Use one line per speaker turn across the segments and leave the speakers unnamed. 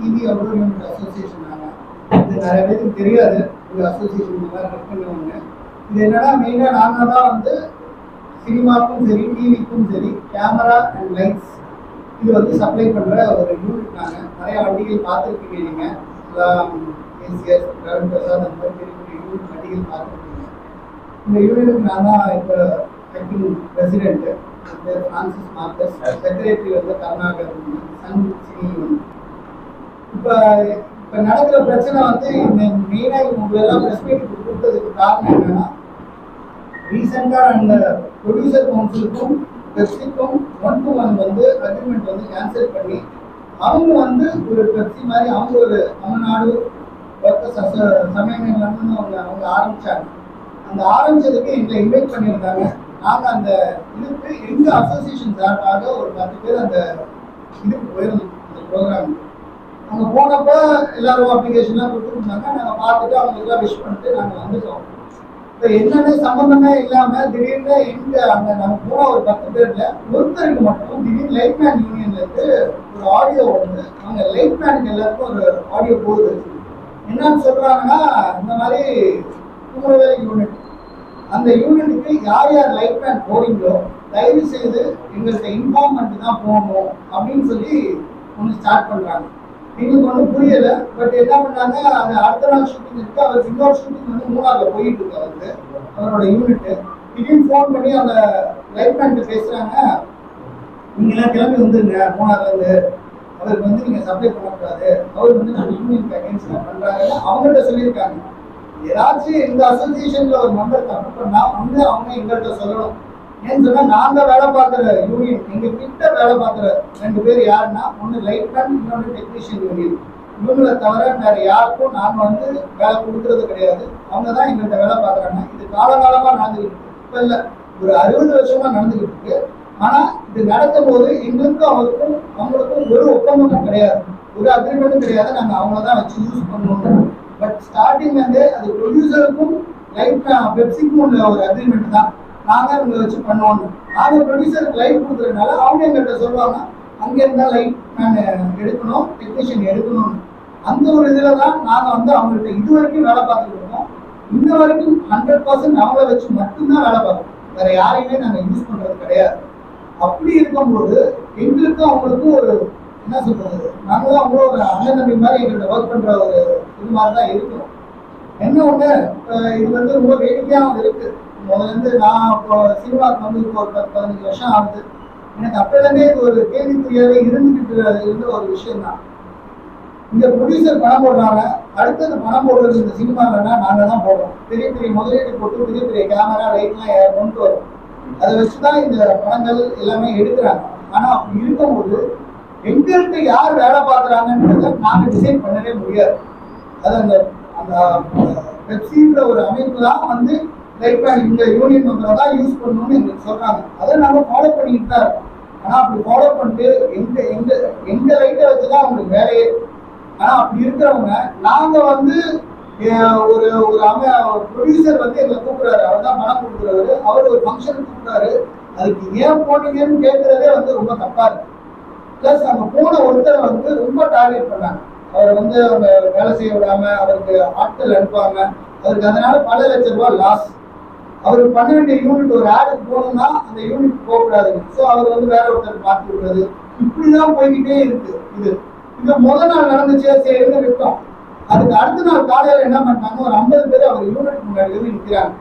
TV outdoor unit association நாங்கள். இது நிறைய பேருக்கு தெரியாது, ஒரு அசோசியேஷன் இந்த மாதிரி ஒர்க் பண்ணுவாங்க. இது என்னன்னா மெயினாக நாங்கள் தான் வந்து சினிமாவுக்கும் சரி டிவிக்கும் சரி கேமரா அண்ட் லைட்ஸ் இது வந்து சப்ளை பண்ணுற ஒரு யூனிட். நாங்கள் நிறைய வண்டிகள் பார்த்துருக்கீங்க, நீங்கள் ஏசிஎஸ் ரவீந்திர பிரசாத் அந்த மாதிரி பெரிய பெரிய யூனிட் வண்டிகள் பார்த்துருக்கீங்க. இந்த யூனிட்டுக்கு நான் தான் இப்போ acting president, Francis Marcus. Secretary வந்து கர்நாடகா சன் சினி யூனிட். இப்போ இப்போ நடக்கிற பிரச்சனை வந்து இந்த மெயினாக உங்களெல்லாம் ப்ரெஸ் மீட் கொடுத்ததுக்கு காரணம் என்னன்னா, ரீசெண்டாக அந்த ப்ரொடியூசர் கவுன்சிலுக்கும் பெப்சிக்கும் 1-to-1 வந்து அக்ரிமெண்ட் வந்து கேன்சல் பண்ணி அவங்க வந்து ஒரு பெப்சி மாதிரி அவங்க ஒரு தமிழ்நாடு ஒர்க்கர்ஸ் சமயங்கள்னு அவங்க ஆரம்பிச்சாங்க. அந்த ஆரம்பிச்சதுக்கு எங்களை இன்வைட் பண்ணியிருந்தாங்க. நாங்கள் அந்த இதுக்கு எங்கள் அசோசியேஷன் சார்பாக ஒரு 10 பேர் அந்த இதுக்கு போயிருந்தோம், அந்த ப்ரோக்ராம். அங்கே போனப்போ எல்லாரும் அப்ளிகேஷன்லாம் கொடுத்துருந்தாங்க. நாங்கள் பார்த்துட்டு அவங்களுக்குலாம் விஷ் பண்ணிட்டு நாங்கள் வந்துட்டோம். இப்போ என்னென்ன சம்மந்தமே இல்லாமல் திடீர்னு அங்கே நாங்கள் போன ஒரு 10 பேர்ல ஒருத்தருக்கு மட்டும் திடீர்னு லைட்மேன் யூனியன்லேருந்து ஒரு ஆடியோ வந்து அவங்க லைட்மேனுக்கு எல்லாருக்கும் ஒரு ஆடியோ போகுது. என்னன்னு சொல்கிறாங்கன்னா, இந்த மாதிரி குமரவேல் யூனிட், அந்த யூனிட்டுக்கு யார் யார் லைட்மேன் போறீங்களோ தயவு செய்து எங்கள்கிட்ட இன்ஃபார்ம் பண்ணிட்டு தான் போகணும் அப்படின்னு சொல்லி ஒன்று ஸ்டார்ட் பண்ணுறாங்க. எங்களுக்கு ஒன்றும் புரியலை. பட் என்ன பண்ணாங்க, அது அடுத்த நாள் ஷூட்டிங் இருக்கு, அவருக்கு இன்னொரு ஷூட்டிங் வந்து மூணாரில் போயிட்டு இருக்கு அவருக்கு, அவரோட யூனிட்டு. திடீர்னு ஃபோன் பண்ணி அந்த லைட்மேன்ட்டு பேசுகிறாங்க, நீங்களாம் கிளம்பி வந்துருங்க மூணார்லேருந்து, அவருக்கு வந்து நீங்கள் சப்ளை பண்ணக்கூடாது, அவர் வந்து நம்ம யூனியன் அகேன்ஸ்டாக பண்ணுறாங்கன்னு அவங்கள்ட்ட சொல்லியிருக்காங்க. ஏதாச்சும் இந்த அசோசியேஷனில் ஒரு மெம்பர் தப்பு பண்ணால் வந்து அவங்க எங்கள்கிட்ட சொல்லணும். ஏன்னு சொன்னால் நாங்கள் வேலை பார்க்குற யூனியன், எங்கள் கிட்ட வேலை பார்க்குற 2 பேர் யாருன்னா, ஒன்று லைட்மேன், இன்னொன்று டெக்னீஷியன் யூனியன். இவங்களை தவிர வேறு யாருக்கும் நாங்கள் வந்து வேலை கொடுக்கறது கிடையாது. அவங்க தான் எங்கள்கிட்ட வேலை பார்க்குறாங்க. இது காலகாலமாக நடந்துக்கிட்டு இருக்கு, இப்போ இல்லை, ஒரு 60 வருஷமாக நடந்துக்கிட்டு இருக்கு. ஆனால் இது நடக்கும் போது எங்களுக்கும் அவங்களுக்கும் ஒரு ஒப்பந்தமும் கிடையாது, ஒரு அக்ரிமெண்ட்டும் கிடையாது. நாங்கள் அவங்கள தான் வச்சு யூஸ் பண்ணணும். பட் ஸ்டார்டிங் வந்து அது ப்ரொடியூசருக்கும் பெப்சிக்கும் உள்ள ஒரு அக்ரிமெண்ட் தான். நாங்கள் இவங்களை வச்சு பண்ணுவோம். நாங்கள் ப்ரொடியூசருக்கு லைட் கொடுக்குறதுனால அவங்க எங்கள்கிட்ட சொல்லுவாங்க, அங்கே இருந்தால் லைட் நான் எடுக்கணும், டெக்னீஷியன் எடுக்கணும்னு. அந்த ஒரு இதில் தான் நாங்கள் வந்து அவங்கள்ட்ட இது வரைக்கும் வேலை பார்த்துட்டு இருக்கோம். இன்ன வரைக்கும் 100% அவங்கள வச்சு மட்டும்தான் வேலை பார்க்கணும், வேற யாரையுமே நாங்கள் யூஸ் பண்ணுறது கிடையாது. அப்படி இருக்கும்போது எங்களுக்கும் அவங்களுக்கும் ஒரு என்ன சொல்றது, நாங்களும் அவங்களும் ஒரு அண்ணன் தம்பி மாதிரி எங்கள்கிட்ட ஒர்க் பண்ணுற ஒரு இது மாதிரி தான் இருக்கணும். என்ன ஒன்று, இது வந்து ரொம்ப வேடிக்கையாகவும் இருக்குது. முதலேருந்து நான் இப்போ சினிமாவுக்கு வந்து இப்போ ஒரு 10-15 வருஷம் ஆகுது. எனக்கு அப்போலேருந்தே இது ஒரு கேள்விக்குறியாகவே இருந்துக்கிட்டு இருந்த ஒரு விஷயம் தான். இந்த ப்ரொடியூசர் பணம் போடுறாங்க, அடுத்தது பணம் போடுறது இந்த சினிமாவில்னா நாங்கள் தான் போடுறோம். பெரிய பெரிய முதலீடு போட்டு பெரிய பெரிய கேமரா லைட்லாம் கொண்டு வரும். அதை வச்சு தான் இந்த படங்கள் எல்லாமே எடுக்கிறாங்க. ஆனால் அப்படி இருக்கும்போது எங்கள்கிட்ட யார் வேலை பார்க்குறாங்கன்றத நாங்கள் டிசைட் பண்ணவே முடியாது. அது அந்த அந்த பெப்சின்ற ஒரு அமைப்பு தான் வந்து லைட்மேன் இந்த யூனியன் மெம்பரை தான் யூஸ் பண்ணணும்னு எங்களுக்கு சொல்கிறாங்க. அதை நாங்கள் ஃபாலோ பண்ணிக்கிட்டு தான் இருக்கோம். ஆனால் அப்படி ஃபாலோ பண்ணிட்டு எங்கள் லைட்டை வச்சு தான் அவங்களுக்கு வேலையே. ஆனால் அப்படி இருக்கிறவங்க நாங்கள் வந்து ஒரு ப்ரொடியூசர் வந்து எங்களை கூப்பிடுறாரு, அவர் தான் பணம் கொடுக்குறவர், அவர் ஒரு ஃபங்க்ஷனுக்கு கூப்பிட்றாரு, அதுக்கு ஏன் போனீங்கன்னு கேட்குறதே வந்து ரொம்ப தப்பாக இருக்கு. ப்ளஸ் அங்கே போன ஒருத்தரை வந்து ரொம்ப டார்கெட் பண்ணாங்க. அவரை வந்து அவங்க வேலை செய்ய விடாமல் அவருக்கு ஆட்கள் அனுப்பாங்க. அவருக்கு அதனால பல லட்சம் ரூபாய் லாஸ். அவருக்கு பண்ண வேண்டிய யூனிட் ஒரு ஆடுக்கு போகணும்னா அந்த யூனிட் போகக்கூடாதுங்க. ஸோ அவர் வந்து வேற ஒருத்தர் மாற்றி விடுறது, இப்படிதான் போய்கிட்டே இருக்கு. இது முதல் நாள் நடந்துச்சு, சரின்னு விட்டோம். அதுக்கு அடுத்த நாள் காலையில் என்ன பண்ணாங்க, ஒரு 50 பேர் அவர் யூனிட் முன்னாடி வந்து நிற்கிறாங்க.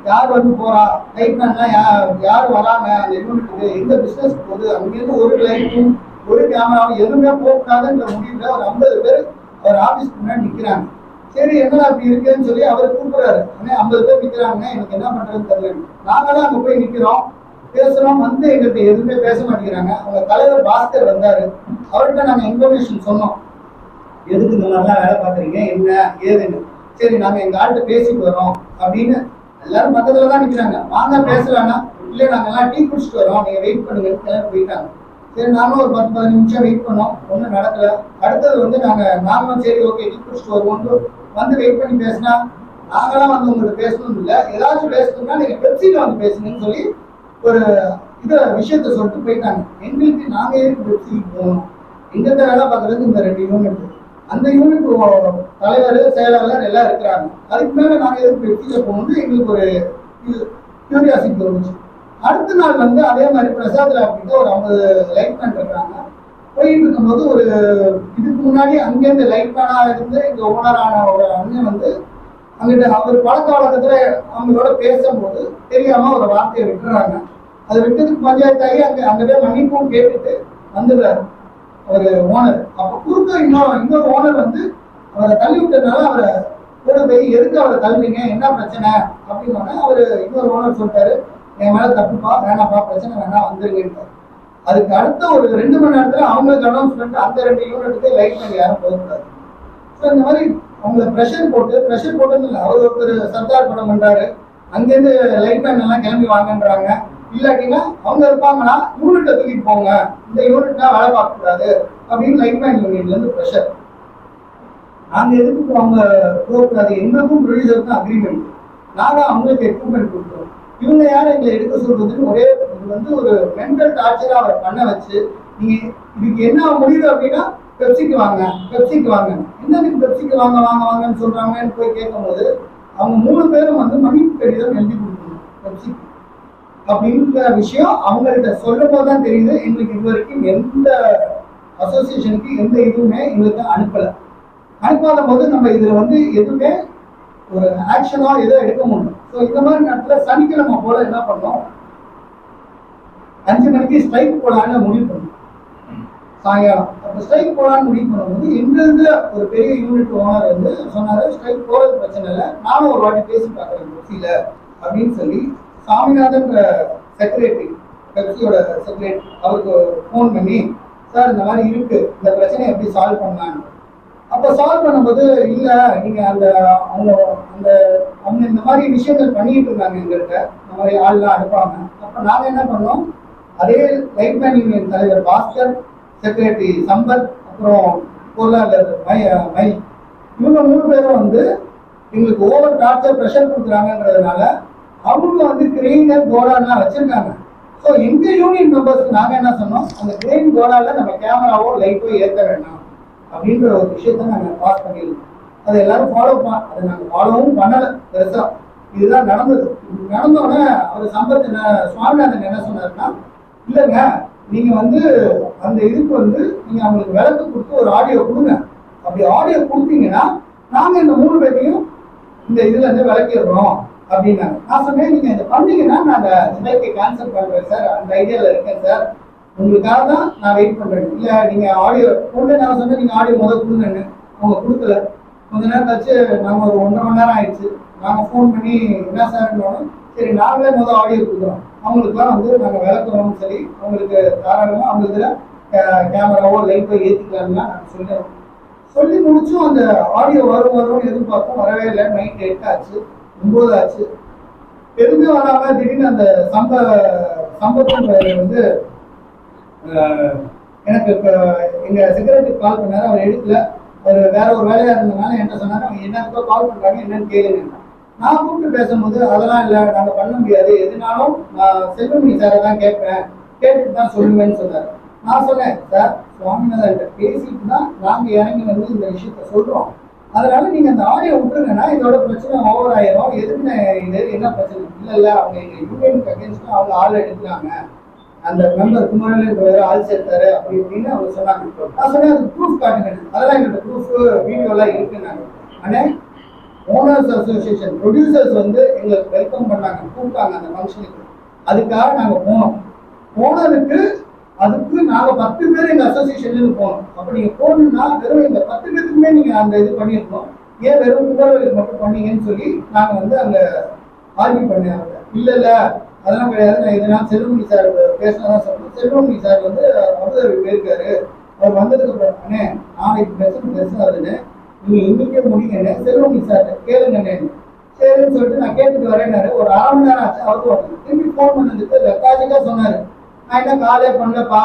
யார் வந்து போறா, லைட்மேன்லாம் யார் வராங்க அந்த யூனிட்டுக்கு, எந்த பிஸ்னஸ் போகுது, அங்கேருந்து ஒரு லைட்டும் ஒரு கேமராவும் எதுவுமே போகக்கூடாதுன்ற முடிவில் ஒரு 50 பேர் அவர் ஆஃபீஸ்க்கு முன்னாடி நிற்கிறாங்க. சரி என்ன அப்படி இருக்குன்னு சொல்லி அவர் கூப்பிடுறாரு. ஆனால் 50 பேர் நிற்கிறாங்க, எனக்கு என்ன பண்றதுன்னு தெரியல. நாங்களாம் அங்கே போய் நிற்கிறோம், பேசுகிறோம், வந்து எங்கள்கிட்ட எதுவுமே பேச மாட்டேங்கிறாங்க. அவங்க தலைவர் பாஸ்கர் வந்தாரு, அவர்கிட்ட நாங்கள் இன்ஃபர்மேஷன் சொன்னோம், எதுக்கு இந்த மாதிரிலாம் வேலை பார்க்குறீங்க, என்ன ஏதுன்னு. சரி நாங்கள் எங்கள் ஆள்கிட்ட பேசிட்டு வரோம் அப்படின்னு. எல்லாரும் பக்கத்துல தான் நிற்கிறாங்க, வாங்க பேசலான்னா, இல்லை நாங்கள்லாம் டீ குடிச்சிட்டு வரோம், நீங்கள் வெயிட் பண்ணுங்கன்னு கிளம்பி போயிட்டாங்க. சரி நாங்களும் ஒரு 10-15 நிமிஷம் வெயிட் பண்ணோம், ஒன்றும் நடக்கல. அடுத்தது வந்து நாங்களும் சரி ஓகே டீ குடிச்சிட்டு வருவோம்னு வந்து வெயிட் பண்ணி பேசினா, நாங்களாம் வந்து உங்கள்கிட்ட பேசணும் இல்லை, ஏதாச்சும் பேசணும்னா நீங்கள் பெப்சியில் வந்து பேசுங்கன்னு சொல்லி ஒரு விஷயத்த சொல்லிட்டு போயிட்டாங்க. எங்களுக்கு நாங்கள் எதுக்கு பெப்சிக்கு போகணும், எங்கிட்ட வேலை பார்க்கறது இந்த 2 யூனிட். அந்த யூனிட் தலைவர் செயலாளர் எல்லாம் இருக்கிறாங்க. அதுக்கு மேல நாங்க எதுக்கு பெப்சியில போகணும்னு எங்களுக்கு ஒரு கியூரியாசிட்டி தோணுச்சு. அடுத்த நாள் வந்து அதே மாதிரி பிரசாத் அப்படின்ட்டு ஒரு 50 லைட் மேன் இருக்காங்க. போயிட்டு இருக்கும்போது ஒரு இதுக்கு முன்னாடி அங்கேருந்து லைட் மேனா இருந்து இங்க ஓனரான ஒரு அண்ணன் வந்து அங்கிட்ட அவர் பழக்க வழக்கத்துல அவங்களோட பேசும்போது தெரியாம ஒரு வார்த்தையை விட்டுறாங்க. அதை விட்டதுக்கு பஞ்சாயத்தாகி அங்கே மன்னிப்பும் கேட்டுட்டு வந்துடுறாரு ஒரு ஓனர். அப்ப குறுக்க இன்னொரு ஓனர் வந்து அவரை தள்ளி விட்டதுனால அவரை கூட போய் எதுக்கு அவரை தள்ளுறீங்க, என்ன பிரச்சனை அப்படின்னு அவரு இன்னொரு ஓனர் சொல்லிட்டாரு, என் மேல தப்புப்பா, வேணாப்பா, பிரச்சனை வேணாம், வந்துருங்க. அதுக்கு அடுத்த ஒரு 2 மணி நேரத்துல அவங்களுக்கு அனௌன்ஸ் பண்ணிட்டு அந்த 2 யூனிட்டுக்கு லைட் பண்ணி யாரும் போகக்கூடாது. ஸோ இந்த மாதிரி அவங்களை ப்ரெஷர் போட்டு இல்லை, அவர் ஒருத்தர் சர்க்கார் படம் பண்றாரு, அங்கேருந்து லைட் மேன் எல்லாம் கிளம்பி வாங்கன்றாங்க. இல்லாட்டினா அவங்க இருப்பாங்கன்னா யூனிட்டை தூக்கிட்டு போங்க, இந்த யூனிட்னா வேலை பார்க்க கூடாது அப்படின்னு லைட் மேன் யூனிட்ல இருந்து ப்ரெஷர். நாங்க எதுக்கு அவங்க போகக்கூடாது, எங்களுக்கும் ப்ரொடியூசருக்கும் அக்ரிமெண்ட், நாங்க அவங்களுக்கு எக்யூப்மெண்ட் கொடுக்குறோம், இவங்க யாரும் எங்களை எடுக்க சொல்றதுன்னு ஒரே இது வந்து ஒரு மென்டல் டார்ச்சரா அவரை பண்ண வச்சு, நீங்க இதுக்கு என்ன முடிவு அப்படின்னா பெப்சிக்கு வாங்க என்னதுக்கு பெப்சிக்கு வாங்கன்னு சொல்றாங்கன்னு போய் கேட்கும் போது அவங்க 3 பேரும் வந்து மன்னிப்பு கடிதம் எழுதி கொடுக்கணும் பெப்சிக்கு அப்படின்ற விஷயம் அவங்கள்ட்ட சொல்லும் போதுதான் தெரியுது. எங்களுக்கு இது வரைக்கும் எந்த அசோசியேஷனுக்கு எந்த இதுவுமே எங்களுக்கு அனுப்பாத போது நம்ம இதுல வந்து எதுவுமே ஒரு ஆக்ஷனா ஏதோ எடுக்க முடியும். ஸோ இந்த மாதிரி நேரத்துல சனிக்கிழமை போல என்ன பண்ணோம், 5 மணிக்கு ஸ்ட்ரைக் போடான்னு முடிவு பண்ணோம் சாயங்காலம். அப்போ ஸ்ட்ரைக் போடான்னு முடிவு பண்ணும்போது எங்கிருந்து ஒரு பெரிய யூனிட் ஓனர் வந்து சொன்னாரு, ஸ்ட்ரைக் போறது பிரச்சனை இல்லை, நானும் ஒரு வாட்டி பேசி பார்க்குறேன் பெப்சியில அப்படின்னு சொல்லி சாமிநாதன் செக்ரட்டரி, பெப்சியோட செக்ரட்டரி, அவருக்கு ஃபோன் பண்ணி, சார் இந்த மாதிரி இருக்கு, இந்த பிரச்சனையை எப்படி சால்வ் பண்ணலான்னு. அப்போ சால்வ் பண்ணும்போது இல்லை நீங்க அவங்க இந்த மாதிரி விஷயங்கள் பண்ணிட்டு இருக்காங்க எங்கள்கிட்ட, இந்த மாதிரி ஆள்லாம் அனுப்பாங்க. அப்போ நாங்கள் என்ன பண்ணோம், அதே லைட் மேன் யூனியன் தலைவர் பாஸ்கர், செக்ரட்டரி சம்பத், அப்புறம் பொருளாளர் மை, இவங்க 3 பேரும் வந்து எங்களுக்கு ஓவர் டார்ச்சர் ப்ரெஷர் கொடுக்குறாங்கன்றதுனால அவங்க வந்து கிரெயினர் கோடான்லாம் வச்சிருக்காங்க. ஸோ எங்க யூனியன் மெம்பர்ஸ்க்கு நாங்கள் என்ன சொன்னோம், அந்த கிரெயின் கோடால நம்ம கேமராவோ லைட்டோ ஏற்ற வேண்டாம் அப்படின்ற ஒரு விஷயத்த நாங்கள் பாஸ் பண்ணியிருக்கோம். அதை எல்லாரும் அதை நாங்கள் ஃபாலோவும் பண்ணலை பெருசா. இதுதான் நடந்தது. நடந்தோடனே அவர் சம்பத் சுவாமிநாதன் என்ன சொன்னாருன்னா, இல்லைங்க நீங்க வந்து அந்த இதுக்கு வந்து நீங்க அவங்களுக்கு விளக்கு கொடுத்து ஒரு ஆடியோ கொடுங்க, அப்படி ஆடியோ கொடுத்தீங்கன்னா நாங்க இந்த 3 பேரையும் இந்த இதுல இருந்து விளக்கிடுறோம் அப்படின்னாங்க. நான் சொன்னேன், நீங்க இதை பண்ணீங்கன்னா நாங்க ஸ்ட்ரைக்கை கேன்சல் பண்றேன் சார், அந்த ஐடியால இருக்கேன் சார், உங்களுக்காக தான் நான் வெயிட் பண்றேன். இல்ல நீங்க ஆடியோ கொண்டு, நான் சொன்னேன் நீங்க ஆடியோ கொடுங்கன்னு. அவங்க கொடுக்கல. கொஞ்ச நேரம் கழிச்சு நாங்க ஒரு 1.5 மணி நேரம் ஆயிடுச்சு, நாங்க ஃபோன் பண்ணி என்ன சார், சரி நாங்களே ஆடியோ கொடுக்குறோம், அவங்களுக்குலாம் வந்து நாங்க விளக்குறோம்னு சொல்லி அவங்களுக்கு தாராளமா அவங்க இதுல கேமராவோ லைட்டோ ஏற்றிக்கலாம்னா நாங்கள் சொல்லி முடிச்சும் அந்த ஆடியோ வரும்னு எதிர்பார்த்தோம், வரவே இல்லை. நைட் 8 ஆச்சு, 9 ஆச்சு, எதுவுமே வராம திடீர்னு அந்த சம்பவம் வந்து எனக்கு இப்போ எங்க செக்ரட்டரி கால் பண்ணாரு, அவர் எடுக்கல, அவர் வேற ஒரு வேலையா இருந்ததுனால என்கிட்ட சொன்னாரு, அவங்க என்னத்துக்கோ கால் பண்றாங்க, என்னன்னு கேளுங்க. நான் கூப்பிட்டு பேசும்போது அதெல்லாம் இல்லை, நாங்க பண்ண முடியாது, எதுனாலும் நான் செல்வமணி சாரை தான் கேட்பேன், கேட்டுட்டு தான் சொல்லுவேன்னு சொன்னார். நான் சொன்னேன், சார் சுவாமிநாதன் பேசிட்டு தான் நாங்க இறங்கி வந்து இந்த விஷயத்த சொல்றோம், அதனால நீங்க அந்த ஆடியோ விட்டுருங்கன்னா இதோட பிரச்சனை ஓவர் ஆயிரும், எதுக்கு இது என்ன பிரச்சனை இல்ல அவங்க எங்க யூனியனுக்கு அகேன்ஸ்டா அவங்க ஆள் எடுக்கிறாங்க, அந்த மெம்பர் குமாரன் ஆள் சேர்த்தாரு அப்படி இப்படின்னு அவங்க சொன்னாங்க. நான் சொன்னேன் அதுக்கு ப்ரூஃப் காட்டுங்க, அதெல்லாம் எங்களுக்கு ப்ரூஃப் வீடியோலாம் இருக்குன்னாங்க. ஆனால் ஓனர்ஸ் அசோசியேஷன் ப்ரொடியூசர்ஸ் வந்து எங்களுக்கு வெல்கம் பண்ணாங்க, கூப்பிட்டாங்க அந்த ஃபங்க்ஷனுக்கு. அதுக்காக நாங்கள் போனோம். ஓனருக்கு அதுக்கு நாங்கள் 10 பேர் எங்கள் அசோசியேஷன்லேருந்து போனோம். அப்போ நீங்கள் போகணுன்னா வெறும் எங்கள் 10 பேருக்குமே நீங்கள் அந்த இது பண்ணியிருக்கோம், ஏன் வெறும் குமாரவேலுக்கு மட்டும் பண்ணீங்கன்னு சொல்லி நாங்கள் வந்து அங்கே ஆர்கியூ பண்ணாங்க. இல்லை அதெல்லாம் கிடையாது, நான் இதனால் செல்வமணி சார் பேசினதான் சொல்றேன். செல்வமணி சார் வந்து அபுதாபி போயிருக்காரு, அவர் வந்ததுக்கு அப்புறம் அண்ணே நாளைக்கு பேசுனாருன்னு நீங்க இன்னைக்கே முடியுங்கண்ணே, செல்வமணி சார் கேளுங்கண்ணே. சரின்னு சொல்லிட்டு நான் கேட்டுட்டு வரேன்னாரு. ஒரு 1/2 மணி நேரம் ஆச்சு, அவருக்கு வரல. திரும்பி ஃபோன் பண்ணதுக்கு லெத்தாஜிக்கா சொன்னாரு, நான் என்ன காலே பண்ணலப்பா,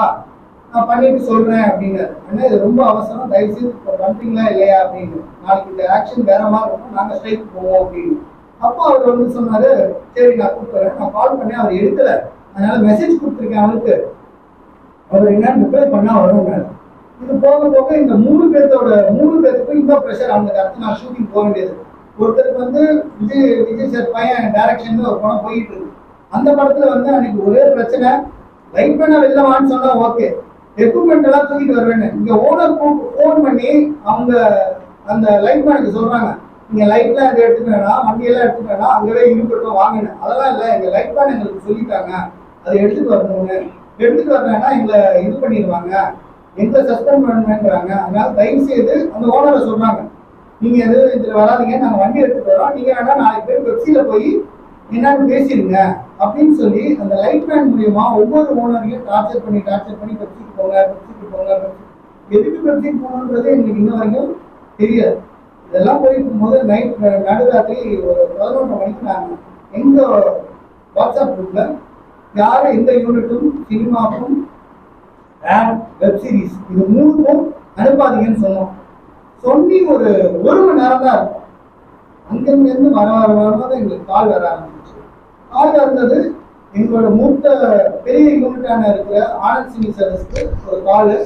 நான் பண்ணிட்டு சொல்றேன் அப்படின்னாரு. அண்ணா இது ரொம்ப அவசரம், தயவுசெய்து இப்போ பண்றீங்களா இல்லையா அப்படின்னு, நாளைக்கு இந்த ஆக்ஷன் வேற மாதிரி இருக்கும், நாங்க ஸ்ட்ரைக் போவோம் அப்படின்னு. அப்போ அவர் வந்து சொன்னாரு, சரி நான் கூப்பிடுறேன். நான் கால் பண்ணேன், அவர் எடுக்கல, அதனால மெசேஜ் கொடுத்துருக்கேன் அவருக்கு, அவர் என்ன ரிப்ளை பண்ணா வரும்னாரு. இது போக போக இந்த மூணு பேர்த்துக்கும் இன்னும் ப்ரெஷர். அவங்களுக்கு அடுத்து நான் ஷூட்டிங் போக வேண்டியது. ஒருத்தருக்கு வந்து விஜய் சார் பையன் டைரக்ஷன் ஒரு படம் போயிட்டு இருக்கு. அந்த படத்துல வந்து அன்னைக்கு ஒரே பிரச்சனை, லைட் பண்ண வெளில வான்னு சொன்னா ஓகே, எக்யூப்மெண்ட் எல்லாம் தூக்கிட்டு வருவேன்னு இங்க ஓனர் ஃபோன் பண்ணி அவங்க அந்த லைட் மேனுக்கு சொல்றாங்க, நீங்க லைட்லாம் எதை எடுத்துக்க வேணாம், வண்டியெல்லாம் எடுத்துக்க வேணாம், அங்கவே இருக்கட்டும் வாங்கினேன். அதெல்லாம் இல்லை, எங்க லைட் மேன் எங்களுக்கு சொல்லிட்டாங்க அதை எடுத்துட்டு வரணும்னு. எடுத்துட்டு வரலன்னா எங்களை இது பண்ணிடுவாங்க, எங்களை சஸ்பெண்ட் பண்ணுங்கிறாங்க. அதனால தயவு செய்து அந்த ஓனரை சொல்றாங்க, நீங்க எது இதுல வராதிங்க, நாங்க வண்டி எடுத்துட்டு வரோம், நீங்க வேணா நாளைக்கு போய் பெப்சியில போய் என்னன்னு பேசிடுங்க அப்படின்னு சொல்லி அந்த லைட் மேன் மூலியமா ஒவ்வொரு ஓனரையும் டார்ச்சர் பண்ணி பெப்சிக்கு போங்க. எதுக்கு பெப்சிக்கு போகணுன்றது எங்களுக்கு இன்ன வரைக்கும் தெரியாது. இதெல்லாம் போயிட்டு போது நைட் நடுராத்திரி ஒரு 11 மணிக்கு நாங்கள் எங்க வாட்ஸ்அப் குரூப்ல யாரும் எந்த யூனிட்டும் சினிமாக்கும் வெப் சீரிஸ் இது மூணுக்கும் அனுப்பாதீங்கன்னு சொன்னோம். சொல்லி ஒரு மணி நேரம் தான் இருக்கும். அங்கிருந்து வர எங்களுக்கு கால் வர ஆரம்பிச்சு. கால் வந்தது எங்களோட மூத்த பெரிய யூனிட்டான இருக்கிற ஆனந்த் சினி சர்வீஸ்க்கு ஒரு காலு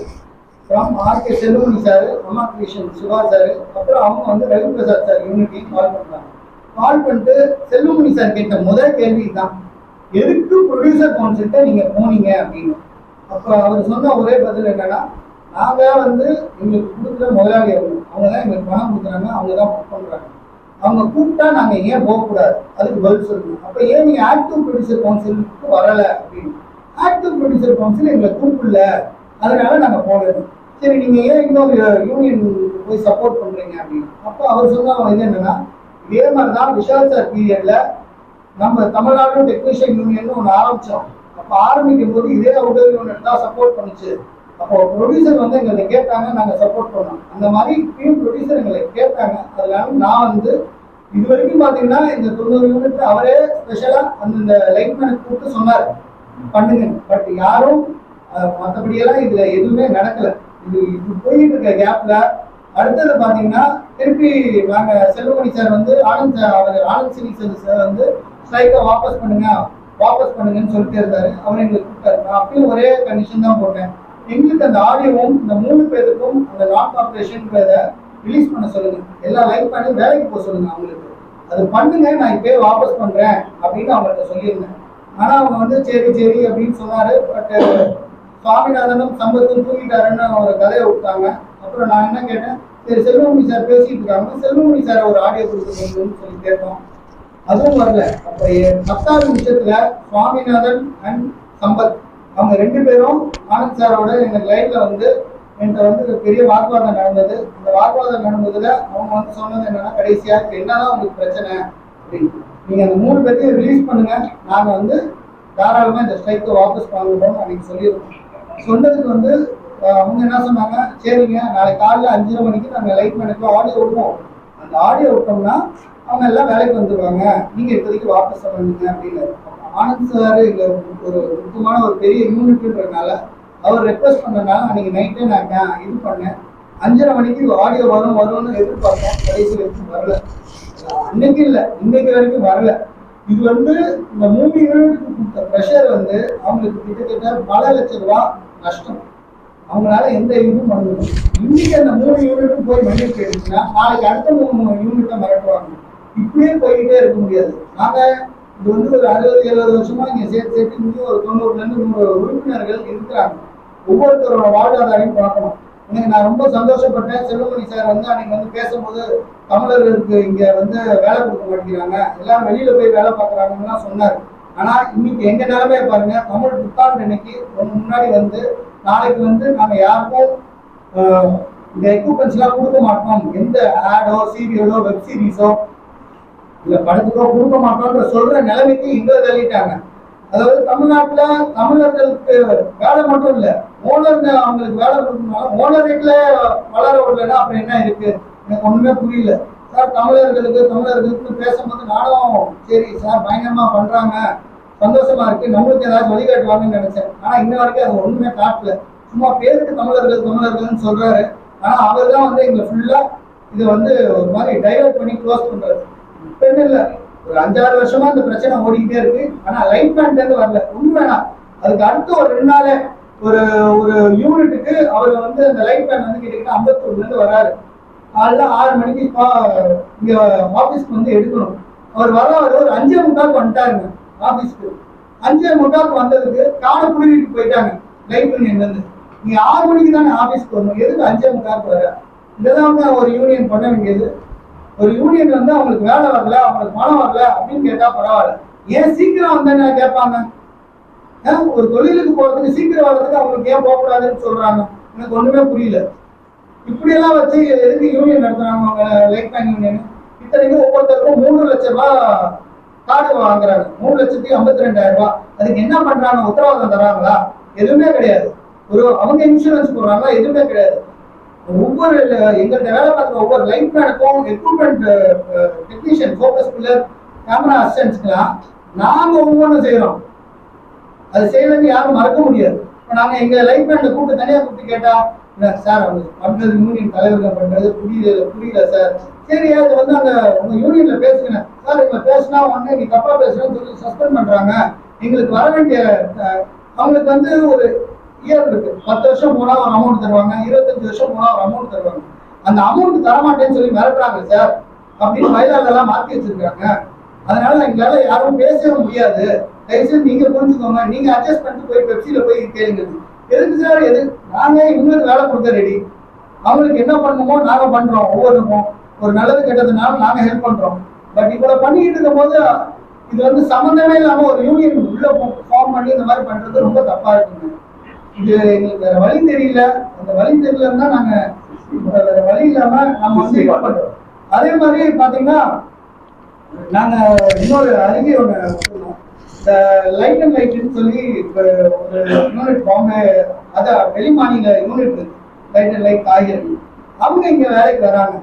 ஃப்ரம் ஆர்கே செல்வமணி சார், அம்மா கிருஷ்ணன் சிவா சார், அப்புறம் அவங்க வந்து ரவி பிரசாத் சார் யூனிட்டையும் கால் பண்ணுறாங்க. கால் பண்ணிட்டு செல்வமணி சார் கேட்ட முதல் கேள்வி தான், எதுக்கு ப்ரொடியூசர் கவுன்சில்கிட்ட நீங்க போனீங்க அப்படின்னு. அப்போ அவர் சொன்ன ஒரே பதில் என்னன்னா, நாங்க வந்து எங்களுக்கு கொடுக்குற முதலாளி அவங்க தான் எங்களுக்கு பணம் கொடுக்குறாங்க, அவங்க தான் புக் பண்றாங்க, அவங்க கூப்பிட்டா நாங்க ஏன் போகக்கூடாது, அதுக்கு பதில் சொல்லணும். அப்ப ஏன் நீங்க ஆக்டிவ் ப்ரொடியூசர் கவுன்சிலுக்கு வரல அப்படின்னு. ஆக்டிவ் ப்ரொடியூசர் கவுன்சில் எங்களை கூப்பிடல, அதனால நாங்க போகணும். சரி, நீங்க ஏன் இன்னொரு யூனியன் போய் சப்போர்ட் பண்றீங்க அப்படின்னு. அப்போ அவர் சொன்ன இது என்னன்னா, இதே மாதிரிதான் விஷால் சார் பீரியட்ல நம்ம தமிழ்நாடு டெக்னீஷியன் யூனியன் ஒன்று ஆரம்பிச்சோம். அப்போ ஆரம்பிக்கும் போது இதே அவுட்டர் யூனிட் தான் சப்போர்ட் பண்ணுச்சு. அப்போ ப்ரொடியூசர் வந்து எங்களை கேட்டாங்க, நாங்கள் சப்போர்ட் பண்ணோம். அந்த மாதிரி டீம் ப்ரொடியூசர் எங்களை கேட்டாங்க. அதனால நான் வந்து இது வரைக்கும் பார்த்தீங்கன்னா இந்த 90 யூனிட் அவரே ஸ்பெஷலாக அந்த லைட்மேனுக்கு கூப்பிட்டு சொன்னார் பண்ணுங்க. பட் யாரும் மற்றபடியெல்லாம் இதுல எதுவுமே நடக்கல. இது போயிட்டு இருக்க கேப்ல அடுத்தது பார்த்தீங்கன்னா திருப்பி நாங்கள் செல்வமணி சார் வந்து ஆனந்த் சினி சார் வந்து ஸ்ட்ரைக்கை வாபஸ் பண்ணுங்கன்னு சொல்லிட்டு இருந்தாரு. அவர் எங்களுக்கு கூப்பிட்டாரு. நான் அப்பயும் ஒரே கண்டிஷன் தான் போட்டேன், எங்களுக்கு அந்த ஆடியோவும் இந்த 3 பேருக்கும் அந்த நான் கார்பரேஷன் ரிலீஸ் பண்ண சொல்லுங்க, எல்லா லைட் பண்ணி வேலைக்கு போக சொல்லுங்க அவங்களுக்கு, அது பண்ணுங்க, நான் இப்பயே வாபஸ் பண்றேன் அப்படின்னு அவங்கள்ட்ட சொல்லியிருந்தேன். ஆனா அவங்க வந்து சரி அப்படின்னு சொன்னாரு. பட் சுவாமிநாதனும் சம்பத்தும் தூங்கிட்டாருன்னு ஒரு கதையை விட்டாங்க. அப்புறம் நான் என்ன கேட்டேன், சரி செல்வமணி சார் பேசிட்டு இருக்காங்க, செல்வமணி சார் ஒரு ஆடியோ கொடுத்துருக்கீங்கன்னு சொல்லி கேட்டோம். அதுவும் வரல. அப்ப 10வது நிமிஷத்துல சுவாமிநாதன் அண்ட் சம்பத் அவங்க 2 பேரும் ஆனந்த் சாரோட எங்க லைன்ல வந்து என்கிட்ட வந்து பெரிய வாக்குவாதம் நடந்தது. இந்த வாக்குவாதம் நடந்ததுல அவங்க வந்து சொன்னது என்னன்னா, கடைசியா என்னதான் உங்களுக்கு பிரச்சனை அப்படின்னு, நீங்க அந்த 3 பேர்த்தையும் ரிலீஸ் பண்ணுங்க, நாங்க வந்து தாராளமா இந்த ஸ்ட்ரைக்கை வாபஸ் வாங்குறோம் அப்படின்னு சொல்லியிருக்கோம். சொன்னதுக்கு வந்து அவங்க என்ன சொன்னாங்க, சரிங்க நாளைக்கு காலைல 5:30 மணிக்கு நாங்கள் லைட் மேனுக்கு ஆடியோ விடுவோம், அந்த ஆடியோ விட்டோம்னா அவங்க எல்லாம் வேலைக்கு வந்துடுவாங்க, நீங்க இப்போதைக்கு வாபஸ் பண்ணுங்க அப்படின்னு. ஆனந்த் சார் இங்க ஒரு முக்கியமான ஒரு பெரிய யூனிட்ன்றதுனால அவர் ரெக்வஸ்ட் பண்ணனால அன்னைக்கு நைட்டே நான் இது பண்ணேன். 5:30 மணிக்கு ஆடியோ வரும்னு எதிர்பார்த்தேன். கடைசி வரைக்கும் வரல. அன்னைக்கு இல்லை, இன்னைக்கு வரைக்கும் வரல. இது வந்து இந்த 3 யூனிட்டுக்கு கொடுத்த ப்ரெஷர் வந்து அவங்களுக்கு கிட்டத்தட்ட பல லட்சம் ரூபாய் நஷ்டம். அவங்களால எந்த இதுவும் பண்ண முடியும். இன்னைக்கு அந்த 3 யூனிட்டும் போய் மன்னிப்பு கேட்டுச்சுன்னா நாளைக்கு அடுத்த 3 யூனிட்டை மிரட்டுவாங்க. இப்படியே போய்கிட்டே இருக்க முடியாது. நாங்க இது வந்து ஒரு 60-70 வருஷமா இங்க சேர்த்து இங்கே ஒரு 90-100 உறுப்பினர்கள் இருக்கிறாங்க. ஒவ்வொருத்தரோட வாழ்வாதாரையும் பார்க்கணும். எனக்கு நான் ரொம்ப சந்தோஷப்பட்டேன். செல்வமணி சார் வந்து அன்னைக்கு வந்து பேசும்போது தமிழர்களுக்கு இங்க வந்து வேலை கொடுக்க மாட்டேங்கிறாங்க, எல்லாரும் வெளியில போய் வேலை பார்க்குறாங்கன்னா சொன்னார். ஆனா இன்னைக்கு எங்க நிலைமையை பாருங்க, தமிழ் புத்தாண்டு இன்னைக்கு முன்னாடி வந்து நாளைக்கு வந்து நாங்க யாருக்கும் இந்த எக்யூப்மெண்ட்ஸ் எல்லாம் கொடுக்க மாட்டோம், எந்த ஆடோ சீரியலோ வெப் சீரிஸோ இல்ல படத்துக்கோ கொடுக்க மாட்டோம்ன்ற சொல்ற நிலைமைக்கு இங்க தள்ளிட்டாங்க. அதாவது தமிழ்நாட்டுல தமிழர்களுக்கு வேலை மட்டும் இல்ல, ஓனருங்க அவங்களுக்கு வேலை கொடுக்கணும். ஓனர் ரேட்ல வளர விடலன்னா அப்புறம் என்ன இருக்கு, எனக்கு ஒண்ணுமே புரியல சார். தமிழர்களுக்கு பேசும்போது நானும் சரி சார் பயங்கரமா பண்றாங்க, சந்தோஷமா இருக்கு, நம்மளுக்கு ஏதாச்சும் வழிகாட்டுவாங்கன்னு நினைச்சேன். ஆனா இன்ன வரைக்கும் அது ஒண்ணுமே காட்டல. சும்மா பேருக்கு தமிழர்கள்னு சொல்றாரு. ஆனா அவர் தான் வந்து எங்களை ஃபுல்லா இதை வந்து ஒரு மாதிரி டைவர்ட் பண்ணி க்ளோஸ் பண்றாரு. இப்ப என்ன இல்ல, ஒரு 5-6 வருஷமா இந்த பிரச்சனை ஓடிக்கிட்டே இருக்கு. ஆனா லைட் பேண்ட்ல இருந்து வரல. ஒண்ணு வேணாம், அதுக்கு அடுத்து ஒரு 2 நாள் ஒரு ஒரு யூனிட்டுக்கு அவர் வந்து அந்த லைட் மேன் வந்து கிட்டத்தட்ட 51 வராரு. காலைல 6 மணிக்கு இங்க ஆபீஸ்க்கு வந்து எடுக்கணும். அவர் வர ஒரு 5:45 வந்துட்டாருங்க ஆபீஸ்க்கு. 5:45 வந்ததுக்கு காலை புடிக்கிட்டு போயிட்டாங்க லைட் யூனியன்ல இருந்து. நீங்க 6 மணிக்கு தானே ஆபீஸ்க்கு வரணும், எதுக்கு 5:45 வர? இதெல்லாம் ஒரு யூனியன் பண்ண வேண்டியது. ஒரு யூனியன் வந்து அவங்களுக்கு வேலை வரல, அவங்களுக்கு பணம் வரல அப்படின்னு கேட்டா பரவாயில்ல, ஏன் சீக்கிரம் வந்தேன்னு கேட்பாங்க. ஒரு தொழிலுக்கு போறதுக்கு சீக்கிரம் வர்றதுக்கு அவங்களுக்கு ஏன் போகக்கூடாதுன்னு சொல்றாங்க, எனக்கு ஒண்ணுமே புரியல. இப்படி எல்லாம் வச்சு எதுக்கு யூனியன் நடத்துறாங்க அவங்க லைட் மேன் யூனியன்? இத்தனைக்கும் ஒவ்வொருத்தருக்கும் 3 லட்சம் ரூபாய் கார்டு வாங்குறாங்க, 3,52,000 ரூபாய். அதுக்கு என்ன பண்றாங்க, உத்தரவாதம் தராங்களா? எதுவுமே கிடையாது. அவங்க இன்சூரன்ஸ் போடுறாங்களா? எதுவுமே கிடையாது. ஒவ்வொரு எங்கள்கிட்ட வேலை பார்க்குற ஒவ்வொரு லைட் மேனுக்கும் equipment technician, focus puller, camera அசிஸ்டன்ஸ்க்குலாம் நாங்க ஒவ்வொன்றும் செய்யறோம். அது செய்யலன்னு யாரும் மறக்க முடியாது. இப்போ நாங்க எங்க லைட் மேன்ல கூப்பிட்டு தனியா கூப்பிட்டு கேட்டா, சார் அவங்க பண்றது யூனியன் தலைவர்கள் பண்றது புரியல சார். சரி, அது வந்து அந்த உங்க யூனியன்ல பேசுங்க சார். இவங்க பேசினா உடனே நீ தப்பா பேசுறேன்னு சொல்லி சஸ்பெண்ட் பண்றாங்க. எங்களுக்கு வர வேண்டிய அவங்களுக்கு வந்து ஒரு இயர் இருக்கு. 10 வருஷம் போனா ஒரு அமௌண்ட் தருவாங்க, 25 வருஷம் போனா ஒரு அமௌண்ட் தருவாங்க. அந்த அமௌண்ட் தரமாட்டேன்னு சொல்லி மிரட்டுறாங்க சார் அப்படின்னு மயிலாளெல்லாம் மாற்றி வச்சிருக்காங்க. அதனால எங்களால யாரும் பேசவே முடியாது. தயவுசெய்து நீங்க புரிஞ்சுக்கோங்க, நீங்க அட்ஜஸ்ட் பண்ணிட்டு போய் பெப்சில போய் கேளுங்க. எதுக்கு சார்? நாங்க இவங்களுக்கு வேலை கொடுக்க ரெடி, அவங்களுக்கு என்ன பண்ணணுமோ நாங்க பண்றோம். ஒவ்வொருக்கும் ஒரு நல்லது கெட்டதுனால நாங்க ஹெல்ப் பண்றோம். பட் இவ்வளவு பண்ணிட்டு இருக்கும் போது இது வந்து சம்பந்தமே இல்லாம ஒரு யூனியன் உள்ள ஃபார்ம் பண்ணி இந்த மாதிரி பண்றது ரொம்ப தப்பா இருக்குங்க. இது எங்களுக்கு வேற வழி தெரியல. அந்த வழி தெரியலன்னா நாங்க வேற வழி இல்லாம நம்ம வந்து பண்றோம். அதே மாதிரி பாத்தீங்கன்னா நாங்க இன்னொரு அறிக்கை ஒண்ணு கொடுத்தோம். இந்த லைட் அண்ட் லைட்னு சொல்லி ஒரு யூனிட் பாம்பே, அதான் வெளி மாநில யூனிட் இருக்கு, லைட் அண்ட் லைட் காய்கறி. அவங்க இங்க வேலைக்கு வராங்க.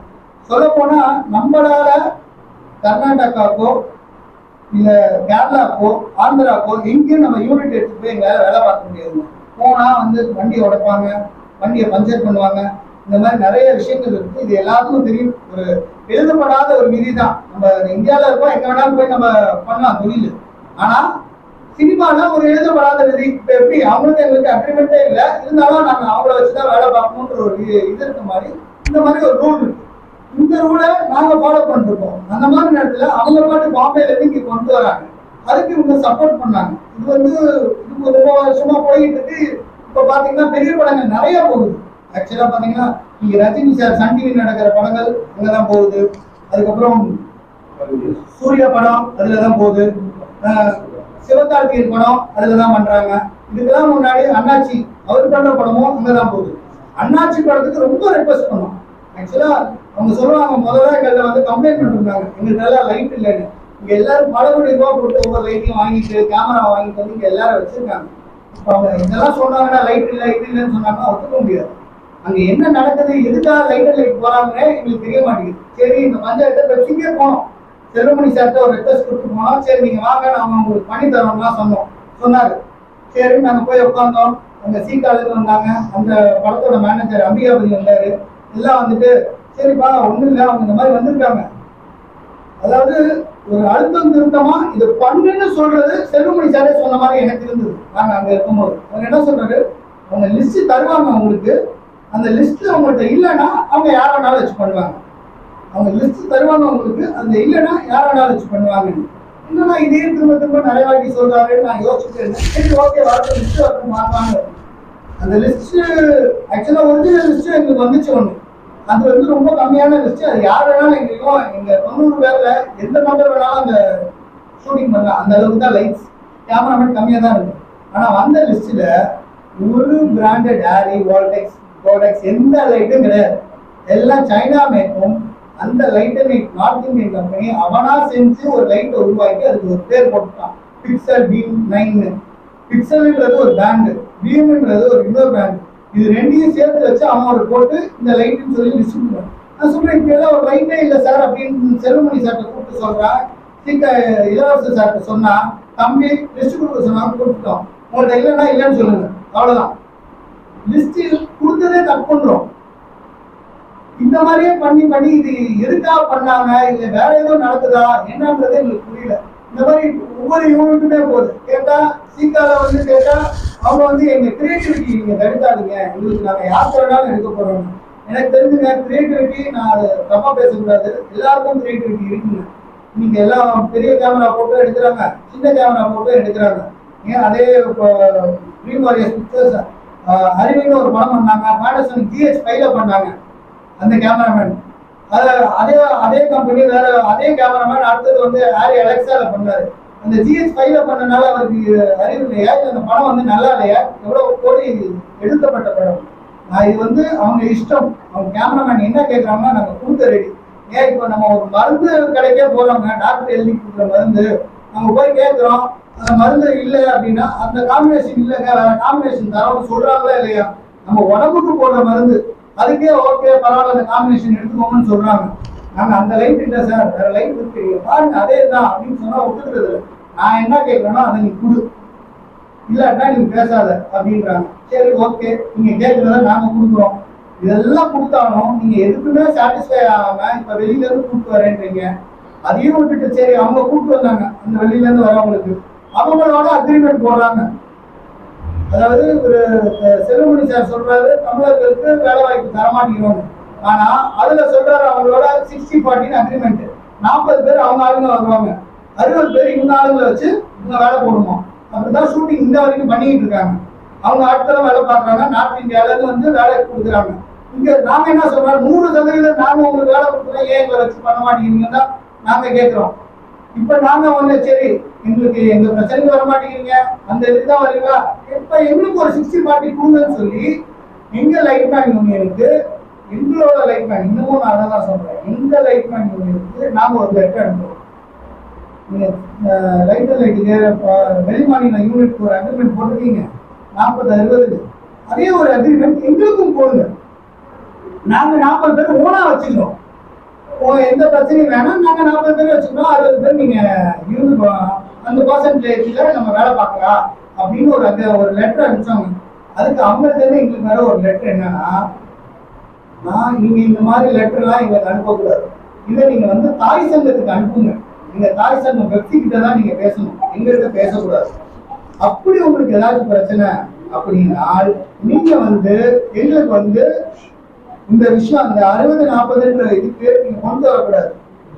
சொல்ல போனா நம்மளால கர்நாடகாக்கோ இல்ல கேரளாக்கோ ஆந்திராக்கோ எங்கேயும் நம்ம யூனிட் எடுத்துட்டு போய் எங்களால வேலை பார்க்க முடியாதுங்க. போனா வந்து வண்டியை உடைப்பாங்க, வண்டியை பஞ்சர் பண்ணுவாங்க. இந்த மாதிரி நிறைய விஷயங்கள் இருக்கு. இது எல்லாத்துக்கும் தெரியும். ஒரு எழுதப்படாத ஒரு விதி தான். நம்ம இந்தியாவில இருக்கோம், எங்க வேணாலும் போய் நம்ம பண்ணலாம் தொழில். ஆனா சினிமால ஒரு எழுதப்படாத விதி. இப்ப எப்படி அவங்களுக்கு எங்களுக்கு அக்ரிமெண்டே இல்லை, இருந்தாலும் நாங்க அவங்கள வச்சுதான் வேலை பார்க்கணுன்ற ஒரு இது இருக்க மாதிரி இந்த மாதிரி ஒரு ரூல் இருக்கு. இந்த ரூலை நாங்க ஃபாலோ பண்ணிருக்கோம். அந்த மாதிரி நேரத்துல அவங்க பாட்டு பாம்பேல இருந்து இங்க கொண்டு வராங்க. அதுக்கு இவங்க சப்போர்ட் பண்ணாங்க. இது வந்து இது ரொம்ப வருஷமா போயிட்டு இருக்கு. இப்ப பாத்தீங்கன்னா பெரிய படங்கள் நிறைய போகுது. ஆக்சுவலா பாத்தீங்கன்னா இங்க ரஜினி சார் சன் டிவி நடக்கிற படங்கள் அங்கதான் போகுது. அதுக்கப்புறம் சூர்யா படம் அதுலதான் போகுது. சிவகார்த்திகேயன் படம் அதுலதான் பண்றாங்க. இதுக்கெல்லாம் முன்னாடி அண்ணாச்சி அவர் பண்ற படமும் அங்கதான் போகுது. அண்ணாச்சி படத்துக்கு ரொம்ப ரெக்வஸ்ட் பண்ணோம். ஆக்சுவலா அவங்க சொல்லுவாங்க, முதல்ல எங்கள்ல வந்து கம்ப்ளைண்ட் பண்ணிருந்தாங்க, எங்களுக்கு நல்லா லைட் இல்லைன்னு. இங்க எல்லாரும் பல கோடி ரூபா போட்டு ஒவ்வொரு லைட்டையும் வாங்கிட்டு கேமரா வாங்கிட்டு வந்து இங்க எல்லாரும் வச்சிருக்காங்க. இப்போ அவங்க இதெல்லாம் சொன்னாங்கன்னா லைட் இல்லை இது இல்லைன்னு சொன்னாங்கன்னா ஒத்துக்க முடியாது. அங்க என்ன நடக்குது, எதுக்காக லைட் போறாங்கன்னே எங்களுக்கு தெரிய மாட்டேங்குது. சரி, இந்த பஞ்சாயத்தை பெப்சிக்கே போனோம். செல்வமணி சார்ட்ட ஒரு ரெக்வஸ்ட் கொடுத்து போனோம். சரி நீங்க வாங்க, நாங்க உங்களுக்கு பண்ணி தரோம்லாம் சொன்னாரு. சரி நாங்க போய் உட்காந்தோம். அங்க சீக்காளுக்கு வந்தாங்க, அந்த படத்தோட மேனேஜர் அம்பிகாபதி வந்தாரு. எல்லாம் வந்துட்டு சரிப்பா ஒண்ணும் இல்லை, அவங்க இந்த மாதிரி வந்திருக்காங்க. அதாவது ஒரு அழுத்தம் திருத்தமா இது பண்ணுன்னு சொல்றது செல்வமணி சாரே சொன்ன மாதிரி எனக்கு இருந்தது. நாங்க அங்க இருக்கும்போது அவங்க என்ன சொல்றாரு, அவங்க லிஸ்ட் தருவாங்க உங்களுக்கு, அந்த லிஸ்ட் அவங்கள்ட்ட இல்லைன்னா அவங்க யார வேணாலும் வச்சு பண்ணுவாங்க. அவங்க லிஸ்ட் தருவாங்க உங்களுக்கு, அந்த இல்லைன்னா யார வேணாலும் வச்சு பண்ணுவாங்க. என்னன்னா இதே திரும்ப நிறைய வாட்டி சொல்றாருன்னு நான் யோசிச்சுட்டு இருந்தேன். சரி ஓகே, வரது லிஸ்ட் வரணும் மாற்றாங்க. அந்த லிஸ்ட் ஆக்சுவலா ஒரிஜினல் லிஸ்ட் எங்களுக்கு வந்துச்சு ஒண்ணு. அது வந்து ரொம்ப கம்மியான லிஸ்ட். அது யார் வேணாலும் எங்களுக்கும் எங்க 90 பேர்ல எந்த நம்பர் வேணாலும் அந்த ஷூட்டிங் பண்ணலாம். அந்த அளவுக்கு தான் லைட்ஸ் கேமராமேன் கம்மியா தான் இருக்கு. ஆனா வந்த லிஸ்ட்ல ஒரு பிராண்டட் ஆரி வால்டெக்ஸ் ப்ராடக்ட்ஸ் எந்த லைட்டும் கிடையாது. எல்லாம் சைனா மேக்கும். அந்த லைட்டை நார்த் இந்தியன் கம்பெனி அவனா செஞ்சு ஒரு லைட்டை உருவாக்கி அதுக்கு ஒரு பேர் போட்டுட்டான், பிக்சல் பீம் 9. பிக்சல்ன்றது ஒரு பிராண்டு, பீம்ன்றது ஒரு இன்னொரு பிராண்டு. இது ரெண்டையும் சேர்த்து வச்சு அவன் ஒரு போட்டு இந்த லைட்டுன்னு சொல்லி லிஸ்ட் பண்ணுவான். நான் சொல்றேன் இப்ப எல்லாம் ஒரு லைட்டே இல்லை சார் அப்படின்னு செல்வமணி சார்ட்ட கூப்பிட்டு சொல்றான். இளவரசர் சார்ட்ட சொன்னா, தம்பி லிஸ்ட் கொடுக்க சொன்னாங்க, கொடுத்துட்டோம், உங்கள்கிட்ட இல்லைன்னா இல்லைன்னு சொல்லுங்க, அவ்வளவுதான். லிஸ்ட் கொடுத்ததே தப்பு பண்றோம். இந்த மாதிரியே பண்ணி இது எதுக்காக பண்ணாங்க, இல்ல வேற ஏதோ நடக்குதா என்னன்றதே எங்களுக்கு புரியல. இந்த மாதிரி ஒவ்வொரு யூனிட்டுமே போகுது. கேட்டா சீக்கால வந்து கேட்டா அவங்க வந்து எங்க கிரியேட்டிவிட்டி நீங்க தடுக்காதீங்க, எங்களுக்கு நாங்க யாருக்கு வேணாலும் எடுக்க போறோம். எனக்கு தெரிஞ்சுங்க கிரியேட்டிவிட்டி, நான் அதை தப்பா பேசக்கூடாது, எல்லாருக்கும் கிரியேட்டிவிட்டி இருக்குங்க. நீங்க எல்லாம் பெரிய கேமரா போட்டோ எடுக்கிறாங்க, சின்ன கேமரா போட்டோ எடுக்கிறாங்க. ஏன் அதே ட்ரீம் வாரியர்ஸ் பிக்சர்ஸ் அறிவின்னு ஒரு படம் பண்ணாங்க, பேட்டர்சன் GH5 பண்ணாங்க அந்த கேமராமேன். அதே அதே கம்பெனி வேற அதே கேமராமேன் அடுத்தது வந்து ஆரி அலெக்சால பண்ணாரு. அந்த GH5 பண்ணனால அவருக்கு அறிவு இல்லையா, அந்த படம் வந்து நல்லா இல்லையா, எவ்வளவு கோடி எடுக்கப்பட்ட படம். இது வந்து அவங்க இஷ்டம். அவங்க கேமராமேன் என்ன கேட்கறாங்கன்னா நாங்க கொடுக்க ரெடி. ஏன் இப்போ நம்ம ஒரு மருந்து கடைக்கே போறோங்க, டாக்டர் எழுதி கொடுக்குற மருந்து நம்ம போய் கேட்கிறோம், அந்த மருந்து இல்லை அப்படின்னா அந்த காம்பினேஷன் இல்லைங்க, வேற காம்பினேஷன் தரோம்னு சொல்றாங்களா இல்லையா? நம்ம உடம்புக்கு போடுற மருந்து அதுக்கே ஓகே பரவாயில்ல அந்த காம்பினேஷன் எடுத்துக்கோங்கன்னு சொல்றாங்க. நாங்க அந்த லைட் இல்லை சார், வேற லைட் இருக்கு பாருங்க அதே தான் அப்படின்னு சொன்னா ஒத்துக்கிறது. நான் என்ன கேட்கறேன்னா அதை நீ கொடு, இல்லாட்டா நீங்க பேசாத அப்படின்றாங்க. சரி ஓகே, நீங்க கேட்கறத நாங்க கொடுக்குறோம். இதெல்லாம் கொடுத்தாலும் நீங்க எதுக்குமே சாட்டிஸ்ஃபை ஆகாம இப்ப வெளியில இருந்து கூப்பிட்டு வரேன்றீங்க. அதையும் விட்டுட்டு சரி அவங்க கூப்பிட்டு வந்தாங்க அந்த வெளியில இருந்து வரவங்களுக்கு அவங்களோட அக்ரிமெண்ட் போடுறாங்க. அதாவது ஒரு செல்வமணி சார் சொல்றாரு தமிழர்களுக்கு வேலை வாய்ப்பு தரமாட்டேங்கிறோம். ஆனா அதுல சொல்றாரு அவங்களோட 60-40 அக்ரிமெண்ட். 40 பேர் அவங்க ஆளுங்க வருவாங்க, 60 பேர் இவங்க ஆளுங்களை வச்சு இவங்க வேலை போடுமா. அப்படிதான் ஷூட்டிங் இந்த வரைக்கும் பண்ணிக்கிட்டு இருக்காங்க. அவங்க ஆட்களும் வேலை பார்க்கறாங்க, நார்த் இந்தியால இருந்து வந்து வேலை கொடுக்குறாங்க. இங்க நாங்க என்ன சொல்றோம், 100% நாங்க உங்களுக்கு வேலை கொடுக்குறோம், ஏன் எங்களை வச்சு பண்ண மாட்டேங்கிறீங்கன்னு தான் நாங்க கேட்கிறோம். இப்ப நாங்க வந்து சரி எங்களுக்கு எங்க பிரச்சனைக்கு வர மாட்டேங்கிறீங்க, அந்த இதுதான் வரீங்களா, இப்ப எங்களுக்கு ஒரு 60-40 கொடுங்கன்னு சொல்லி எங்க லைட்மேன் யூனியனுக்கு, எங்களோட லைட்மேன், இன்னமும் நான் அதான் சொல்றேன், எங்க லைட்மேன் யூனியனுக்கு நாங்க ஒரு லெட்டர் அனுப்புறோம். லைட்டுக்கு வெளிமாநில யூனிட் ஒரு அக்ரிமெண்ட் போட்டிருக்கீங்க 40-60, அதே ஒரு அக்ரிமெண்ட் எங்களுக்கும் போடுங்க. நாங்க 40 பேர் ஓனா வச்சுக்கிறோம், எந்த பிரச்சனையும் வேணாம், நாங்க 40 பேர் வச்சுக்கிறோம், 60 பேர் நீங்க இருந்து அந்த பர்சன்டேஜ்ல நம்ம வேலை பார்க்கலாம் அப்படின்னு ஒரு லெட்டர் அனுப்பிச்சாங்க. அதுக்கு அவங்களுக்கு எங்களுக்கு வேற ஒரு லெட்டர் என்னன்னா, நீங்க இந்த மாதிரி லெட்டர் எல்லாம் எங்களுக்கு அனுப்பக்கூடாது, இதை நீங்க வந்து தாய் சங்கத்துக்கு அனுப்புங்க, நீங்க தாய் சங்கம் வெப்சி கிட்ட தான் நீங்க பேசணும், எங்ககிட்ட பேசக்கூடாது. அப்படி உங்களுக்கு ஏதாச்சும் பிரச்சனை அப்படின்னா நீங்க வந்து எங்களுக்கு வந்து இந்த விஷயம் அந்த 60-40 இதுக்கு நீங்க கொண்டு வரக்கூடாது.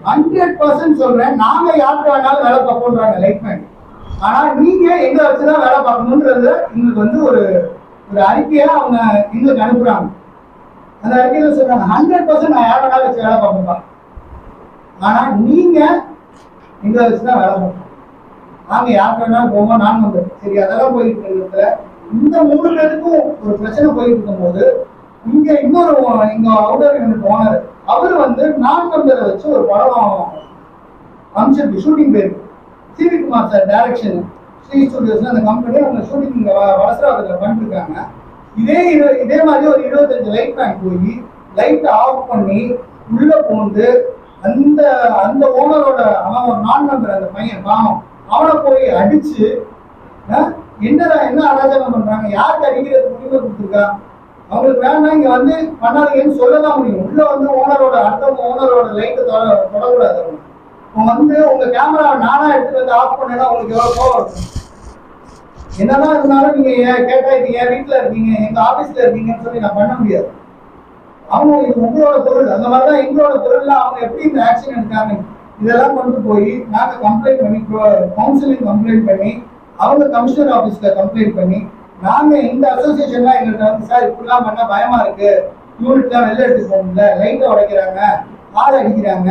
100% சொல்றேன், நாங்க யாருக்கு வேணாலும் வேலை பார்ப்போம்ன்றாங்க லைட்மேன். ஆனா நீங்க எங்க வச்சுதான் வேலை பார்க்கணும்ன்றது எங்களுக்கு வந்து ஒரு அறிக்கையா அவங்க எங்களுக்கு அனுப்புறாங்க. அந்த அறிக்கையில சொல்றாங்க 100% நான் யார் வேணாலும் வச்சு வேலை பார்ப்போம், ஆனா நீங்க எங்க வச்சுதான் வேலை பார்ப்போம், நாங்க யாருக்கு வேணாலும் போவோம். நான் வந்து சரி அதெல்லாம் போயிட்டு இருக்கிற இந்த 3 பேருக்கும் ஒரு பிரச்சனை போயிட்டு இருக்கும் போது இங்க இன்னொரு எங்க அவுட்டர் யூனிட் ஓனர் அவர் வந்து நான் நம்பரை வச்சு ஒரு படம் அமிச்சிருக்கு, ஷூட்டிங் போயிருக்கு. CV Kumar sir direction, Sri studios அந்த கம்பெனி அவங்க ஷூட்டிங் இங்க வளசராவத்துல பண்ணிருக்காங்க. இதே மாதிரி ஒரு 25 லைட் மேன் போய் லைட் ஆஃப் பண்ணி உள்ள போந்து அந்த ஓனரோட அவன் ஒரு நான் நம்பர் அந்த பையன் பாவம் அவனை போய் அடிச்சு என்ன அராஜகம் பண்றாங்க, யாருக்கு அடிக்கிறதுக்கு உரிமை கொடுத்துருக்கா, அவங்களுக்கு வேணா இங்க வந்து பண்ணாதீங்கன்னு சொல்லதான் முடியும். உள்ள வந்து ஓனரோட அடுத்தவங்க ஓனரோட லைட்டை தொடக்கூடாது. அவங்க வந்து உங்க கேமராவை நானா எடுத்துட்டு வந்து ஆஃப் பண்ணா உங்களுக்கு எவ்வளவு கோவம் இருக்கும். என்னதான் இருந்தாலும் நீங்க கேட்டா இது என் வீட்டுல இருக்கீங்க, எங்க ஆபீஸ்ல இருக்கீங்கன்னு சொல்லி நான் பண்ண முடியாது. அவங்க இது உங்களோட பொருள், அந்த மாதிரிதான் எங்களோட பொருள்ல அவங்க எப்படி இந்த ஆக்ஷன் எடுத்தாங்க. இதெல்லாம் கொண்டு போய் நாங்க கம்ப்ளைண்ட் பண்ணி கவுன்சிலிங் கம்ப்ளைண்ட் பண்ணி அவங்க கமிஷனர் ஆபீஸ்ல கம்ப்ளைண்ட் பண்ணி நாங்க இந்த அசோசியேஷன்லாம் எங்கள்கிட்ட வந்து சார் இப்படிலாம் பண்ணா பயமா இருக்கு, யூனிட்லாம் வெளில எடுத்து போக முடியல, லைட்டை உடைக்கிறாங்க, ஆள் அடிக்கிறாங்க,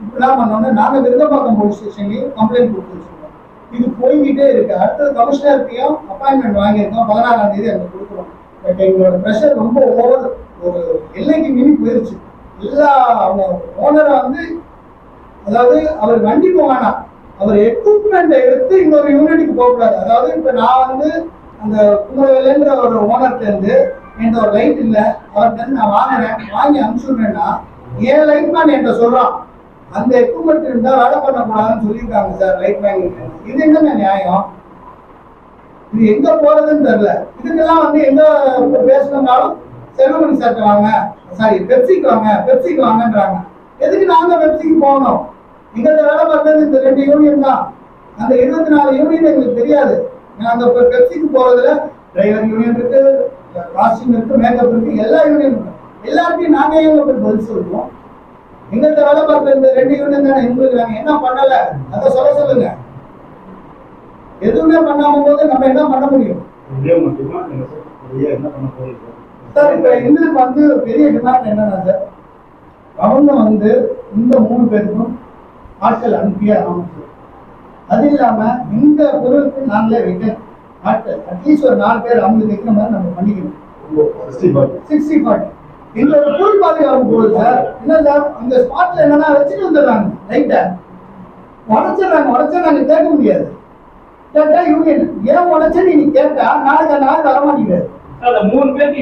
இப்படிலாம் பண்ணோம்னா நாங்க விருதம்பாக்கம் போலீஸ் ஸ்டேஷன்லயும் கம்ப்ளைண்ட் கொடுத்து வச்சிருக்கோம். இது போய்கிட்டே இருக்கு. அடுத்தது கமிஷனர்கிட்டையும் அப்பாயின்மெண்ட் வாங்கியிருக்கோம், 16ஆம் தேதி அங்க கொடுக்குறோம். பட் எங்களோட ப்ரெஷர் ரொம்ப ஓவர், ஒரு எல்லைக்கு மீறி போயிருச்சு. எல்லா அவங்க ஓனரை வந்து அதாவது அவர் வண்டி போவானா, அவர் எக்யூப்மெண்ட் எடுத்து இன்னொரு யூனிட்டுக்கு போகக்கூடாது. அதாவது இப்ப நான் வந்து அந்த குமரவேலன்ற ஒரு ஓனர்கிட்ட இருந்து என்கிட்ட ஒரு லைட் இல்லை, அவர்கிட்ட இருந்து நான் வாங்கி அனுப்பிச்சுடுறேன்னா ஏன் லைட் மேன் என்கிட்ட சொல்றான் அந்த எக்யூப்மெண்ட் இருந்தா வேலை பண்ணக்கூடாதுன்னு சொல்லியிருக்காங்க சார் லைட் மேன். இது என்னங்க நியாயம்? இது எங்க போறதுன்னு தெரியல. இதுக்கெல்லாம் வந்து எங்க பேசணும்னாலும் செல்வமணி சார்ட்ட வாங்க, சாரி பெப்சிக்கு வாங்கன்றாங்க. எதுக்கு நாங்க பெப்சிக்கு போகணும்? எங்கள்கிட்ட வேலை பார்த்தது இந்த 2 யூனியன் தான். அந்த 24 யூனியன் எங்களுக்கு தெரியாது. அந்த பெப்சிக்கு போறதுல டிரைவர் யூனியன் இருக்கு, காஸ்டியூம் இருக்கு, மேக்கப் இருக்கு, எல்லா யூனியன் இருக்கு. எல்லாத்தையும் நாங்க எங்க போய் பதில் சொல்லுவோம்? எங்கள்கிட்ட வேலை பார்க்குற இந்த 2 யூனியன் தானே எங்களுக்கு நாங்க என்ன பண்ணல அதை சொல்லுங்க. எதுவுமே பண்ணாம போது நம்ம என்ன பண்ண முடியும் சார்? இப்ப எங்களுக்கு வந்து பெரிய டிமாண்ட் என்னன்னா சார், அவங்க வந்து இந்த 3 பேருக்கும் ஆட்கள் அனுப்பியே ஆகும். அது இல்லாம இந்த பொருளுக்கு நாங்களே வைக்க ஆட்கள் அட்லீஸ்ட் ஒரு 4 பேர் அவங்களுக்கு வைக்கிற மாதிரி நம்ம பண்ணிக்கணும். 60-40 இந்த ஒரு பொருள் பாதுகாப்பு போகுது சார். என்ன சார் அந்த ஸ்பாட்ல என்னன்னா வச்சுட்டு வந்துடுறாங்க, லைட்டா உடச்சிடுறாங்க கேட்க முடியாது. கேட்டா யூனியன் ஏன் உடச்சுன்னு நீ கேட்டா நாளைக்கு அந்த ஆள் வர மாட்டேங்கிறாரு.
அந்த 3 பேருக்கு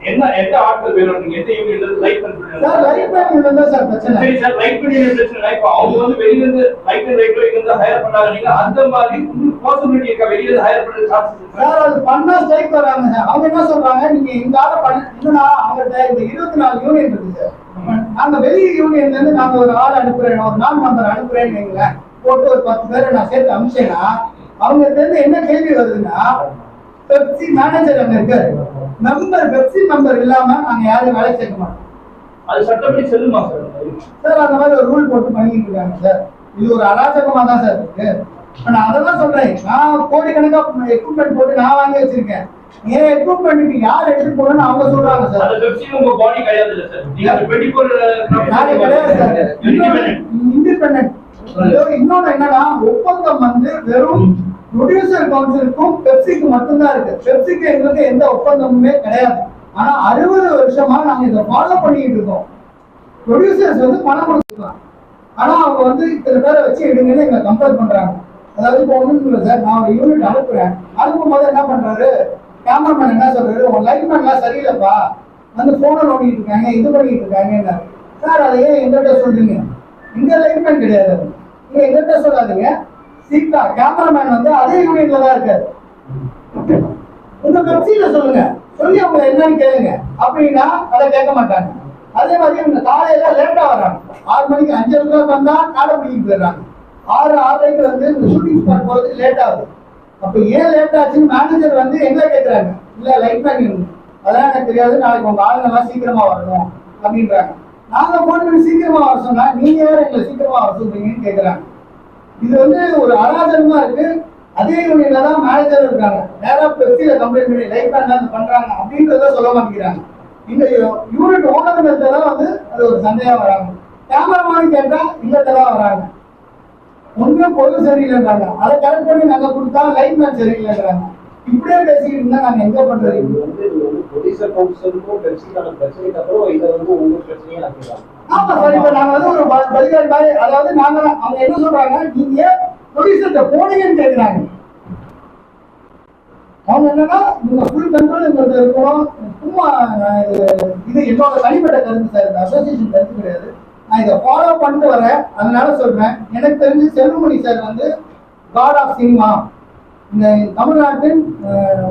எந்த ஆட்கள் வேணும்? நீங்க எந்த யூனியன்ல லைட் பண்ணுவீங்க
சார்? லைட் பண்ணி தான் சார் பிரச்சனை.
சரி சார், லைட் பண்ணி பிரச்சனை. இப்போ அவங்க வந்து வெளியில இருந்து லைட் அண்ட் லைட் இருந்து ஹையர் பண்ணாங்க. நீங்க அந்த மாதிரி பாசிபிலிட்டி இருக்கா வெளியில இருந்து ஹையர் பண்றது சான்சஸ்
சார்? அது பண்ணா ஸ்ட்ரைக் வராங்க சார். அவங்க என்ன சொல்றாங்க, நீங்க இந்த ஆளை பண்ணா அவங்கள்ட்ட இந்த 24 யூனியன் இருக்கு சார். நாங்க வெளி யூனியன்ல இருந்து நாங்க ஒரு ஆள் அனுப்புறேன், ஒரு நான் நம்பர் அனுப்புறேன்னு வைங்களேன், போட்டு ஒரு 10 பேரை நான் சேர்த்து அனுப்பிச்சேன்னா அவங்க இருந்து என்ன கேள்வி வருதுன்னா, பெப்சி மேனேஜர் அங்க இருக்காரு, பெப்சி மெம்பர் இல்லாம நாங்க யாரையும் வேலை சேர்க்க மாட்டோம்.
அது சட்டப்படி செல்லுமா சார்?
சார் அந்த மாதிரி ஒரு ரூல் போட்டு பண்ணிட்டு இருக்காங்க சார். இது ஒரு அராஜகமா தான் சார் இருக்கு. நான் அதெல்லாம் சொல்றேன். நான் கோடிக்கணக்கா எக்யூப்மெண்ட் போட்டு நான் வாங்கி வச்சிருக்கேன். ஏன் எக்யூப்மெண்ட் யார் எடுத்துட்டு போகணும்னு அவங்க சொல்றாங்க சார்.
அது பெப்சி உங்க பாடி கிடையாது சார். நீங்க 24
கிடையாது சார், இண்டிபெண்டன்ட். இன்னொன்னு என்னன்னா, ஒப்பந்தம் வந்து வெறும் ப்ரொடியூசர் கவுன்சிலுக்கும் பெப்சிக்கு மட்டும்தான் இருக்கு. பெப்சிக்கு எங்களுக்கு எந்த ஒப்பந்தமுமே கிடையாது. ஆனா 60 வருஷமா நாங்க இதை ஃபாலோ பண்ணிட்டு இருக்கோம். ப்ரொடியூசர்ஸ் வந்து பணம் கொடுத்துருக்காங்க, ஆனா அவங்க வந்து இத்தனை பேரை வச்சு எடுங்கன்னு எங்களை கம்பேர் பண்றாங்க. அதாவது இப்போ ஒண்ணும் இல்லை சார், நான் ஒரு யூனிட் அனுப்புறேன், அனுப்பும் போது என்ன பண்றாரு கேமராமேன், என்ன சொல்றாரு, உங்க லைட்மேன்லாம் சரியில்லைப்பா, வந்து போனை நோண்டிட்டு இருக்காங்க, இது பண்ணிட்டு இருக்காங்க. சார் அதை ஏன் எங்கள்கிட்ட சொல்றீங்க? இங்க லைட்மேன் கிடையாது, நீங்க எங்கள்கிட்ட சொல்லாதீங்க. சீட்டா கேமராமேன் வந்து அதே யூனிட்ல தான் இருக்காரு, உங்க பெப்சியில சொல்லுங்க, சொல்லி அவங்க என்னன்னு கேளுங்க அப்படின்னா அதை கேட்க மாட்டாங்க. அதே மாதிரி இவங்க காலையில லேட்டா வர்றாங்க, 6 மணிக்கு 5:30 வந்தா காடைப்பிடிக்கு போயிடுறாங்க. 6:30 வந்து இந்த ஷூட்டிங் ஸ்பாட் போறது லேட் ஆகுது. அப்ப ஏன் லேட் ஆச்சுன்னு மேனேஜர் வந்து எங்களை கேட்கறாங்க. இல்ல லைட்மேன் அதெல்லாம் எனக்கு தெரியாது, நாளைக்கு உங்க ஆளுங்க எல்லாம் சீக்கிரமா வரணும் அப்படின்றாங்க. நாங்க போன் பண்ணி சீக்கிரமா வர சொன்னா நீங்க யாரும் எங்களை சீக்கிரமா வர சொல்றீங்கன்னு கேட்கறாங்க. இது வந்து ஒரு அராஜகமா இருக்கு. அதே யூனியன்ல தான் மேனேஜர் இருக்காங்க, நேரா பெப்சியில கம்ப்ளைண்ட் பண்ணி லைட்மேன் பண்றாங்க அப்படின்றத சொல்ல மாட்டேங்கிறாங்க. இந்த யூனிட் ஓனர்கிட்ட தான் வந்து அது ஒரு சண்டையா வராங்க. கேமராமேன் கேட்டா இங்கிட்ட தான் வராங்க. ஒன்றும் பொருள் சரியில்லைன்றாங்க, அதை கரெக்ட் பண்ணி நாங்க கொடுத்தா லைட்மேன் சரியில்லைன்றாங்க. இப்படியே பேசிக்கிட்டு இருந்தா நாங்க எங்க பண்றது? ஆமா சார், இப்ப நாங்க வந்து ஒரு பதிகாரி மாதிரி, அதாவது நாங்க அவங்க என்ன சொல்றாங்க, நீங்க ப்ரொடியூசர்கிட்ட போனீங்கன்னு கேட்கிறாங்க. அவங்க என்னன்னா நீங்க ஃபுல் கண்ட்ரோல் எங்களுக்கு இருக்கணும். சும்மா இது என்னோட தனிப்பட்ட கருத்து சார், இந்த அசோசியேஷன் கருத்து கிடையாது. நான் இதை ஃபாலோ பண்ணிட்டு வரேன், அதனால சொல்றேன். எனக்கு தெரிஞ்சு செல்வமணி சார் வந்து காட் ஆஃப் சினிமா, இந்த தமிழ்நாட்டின்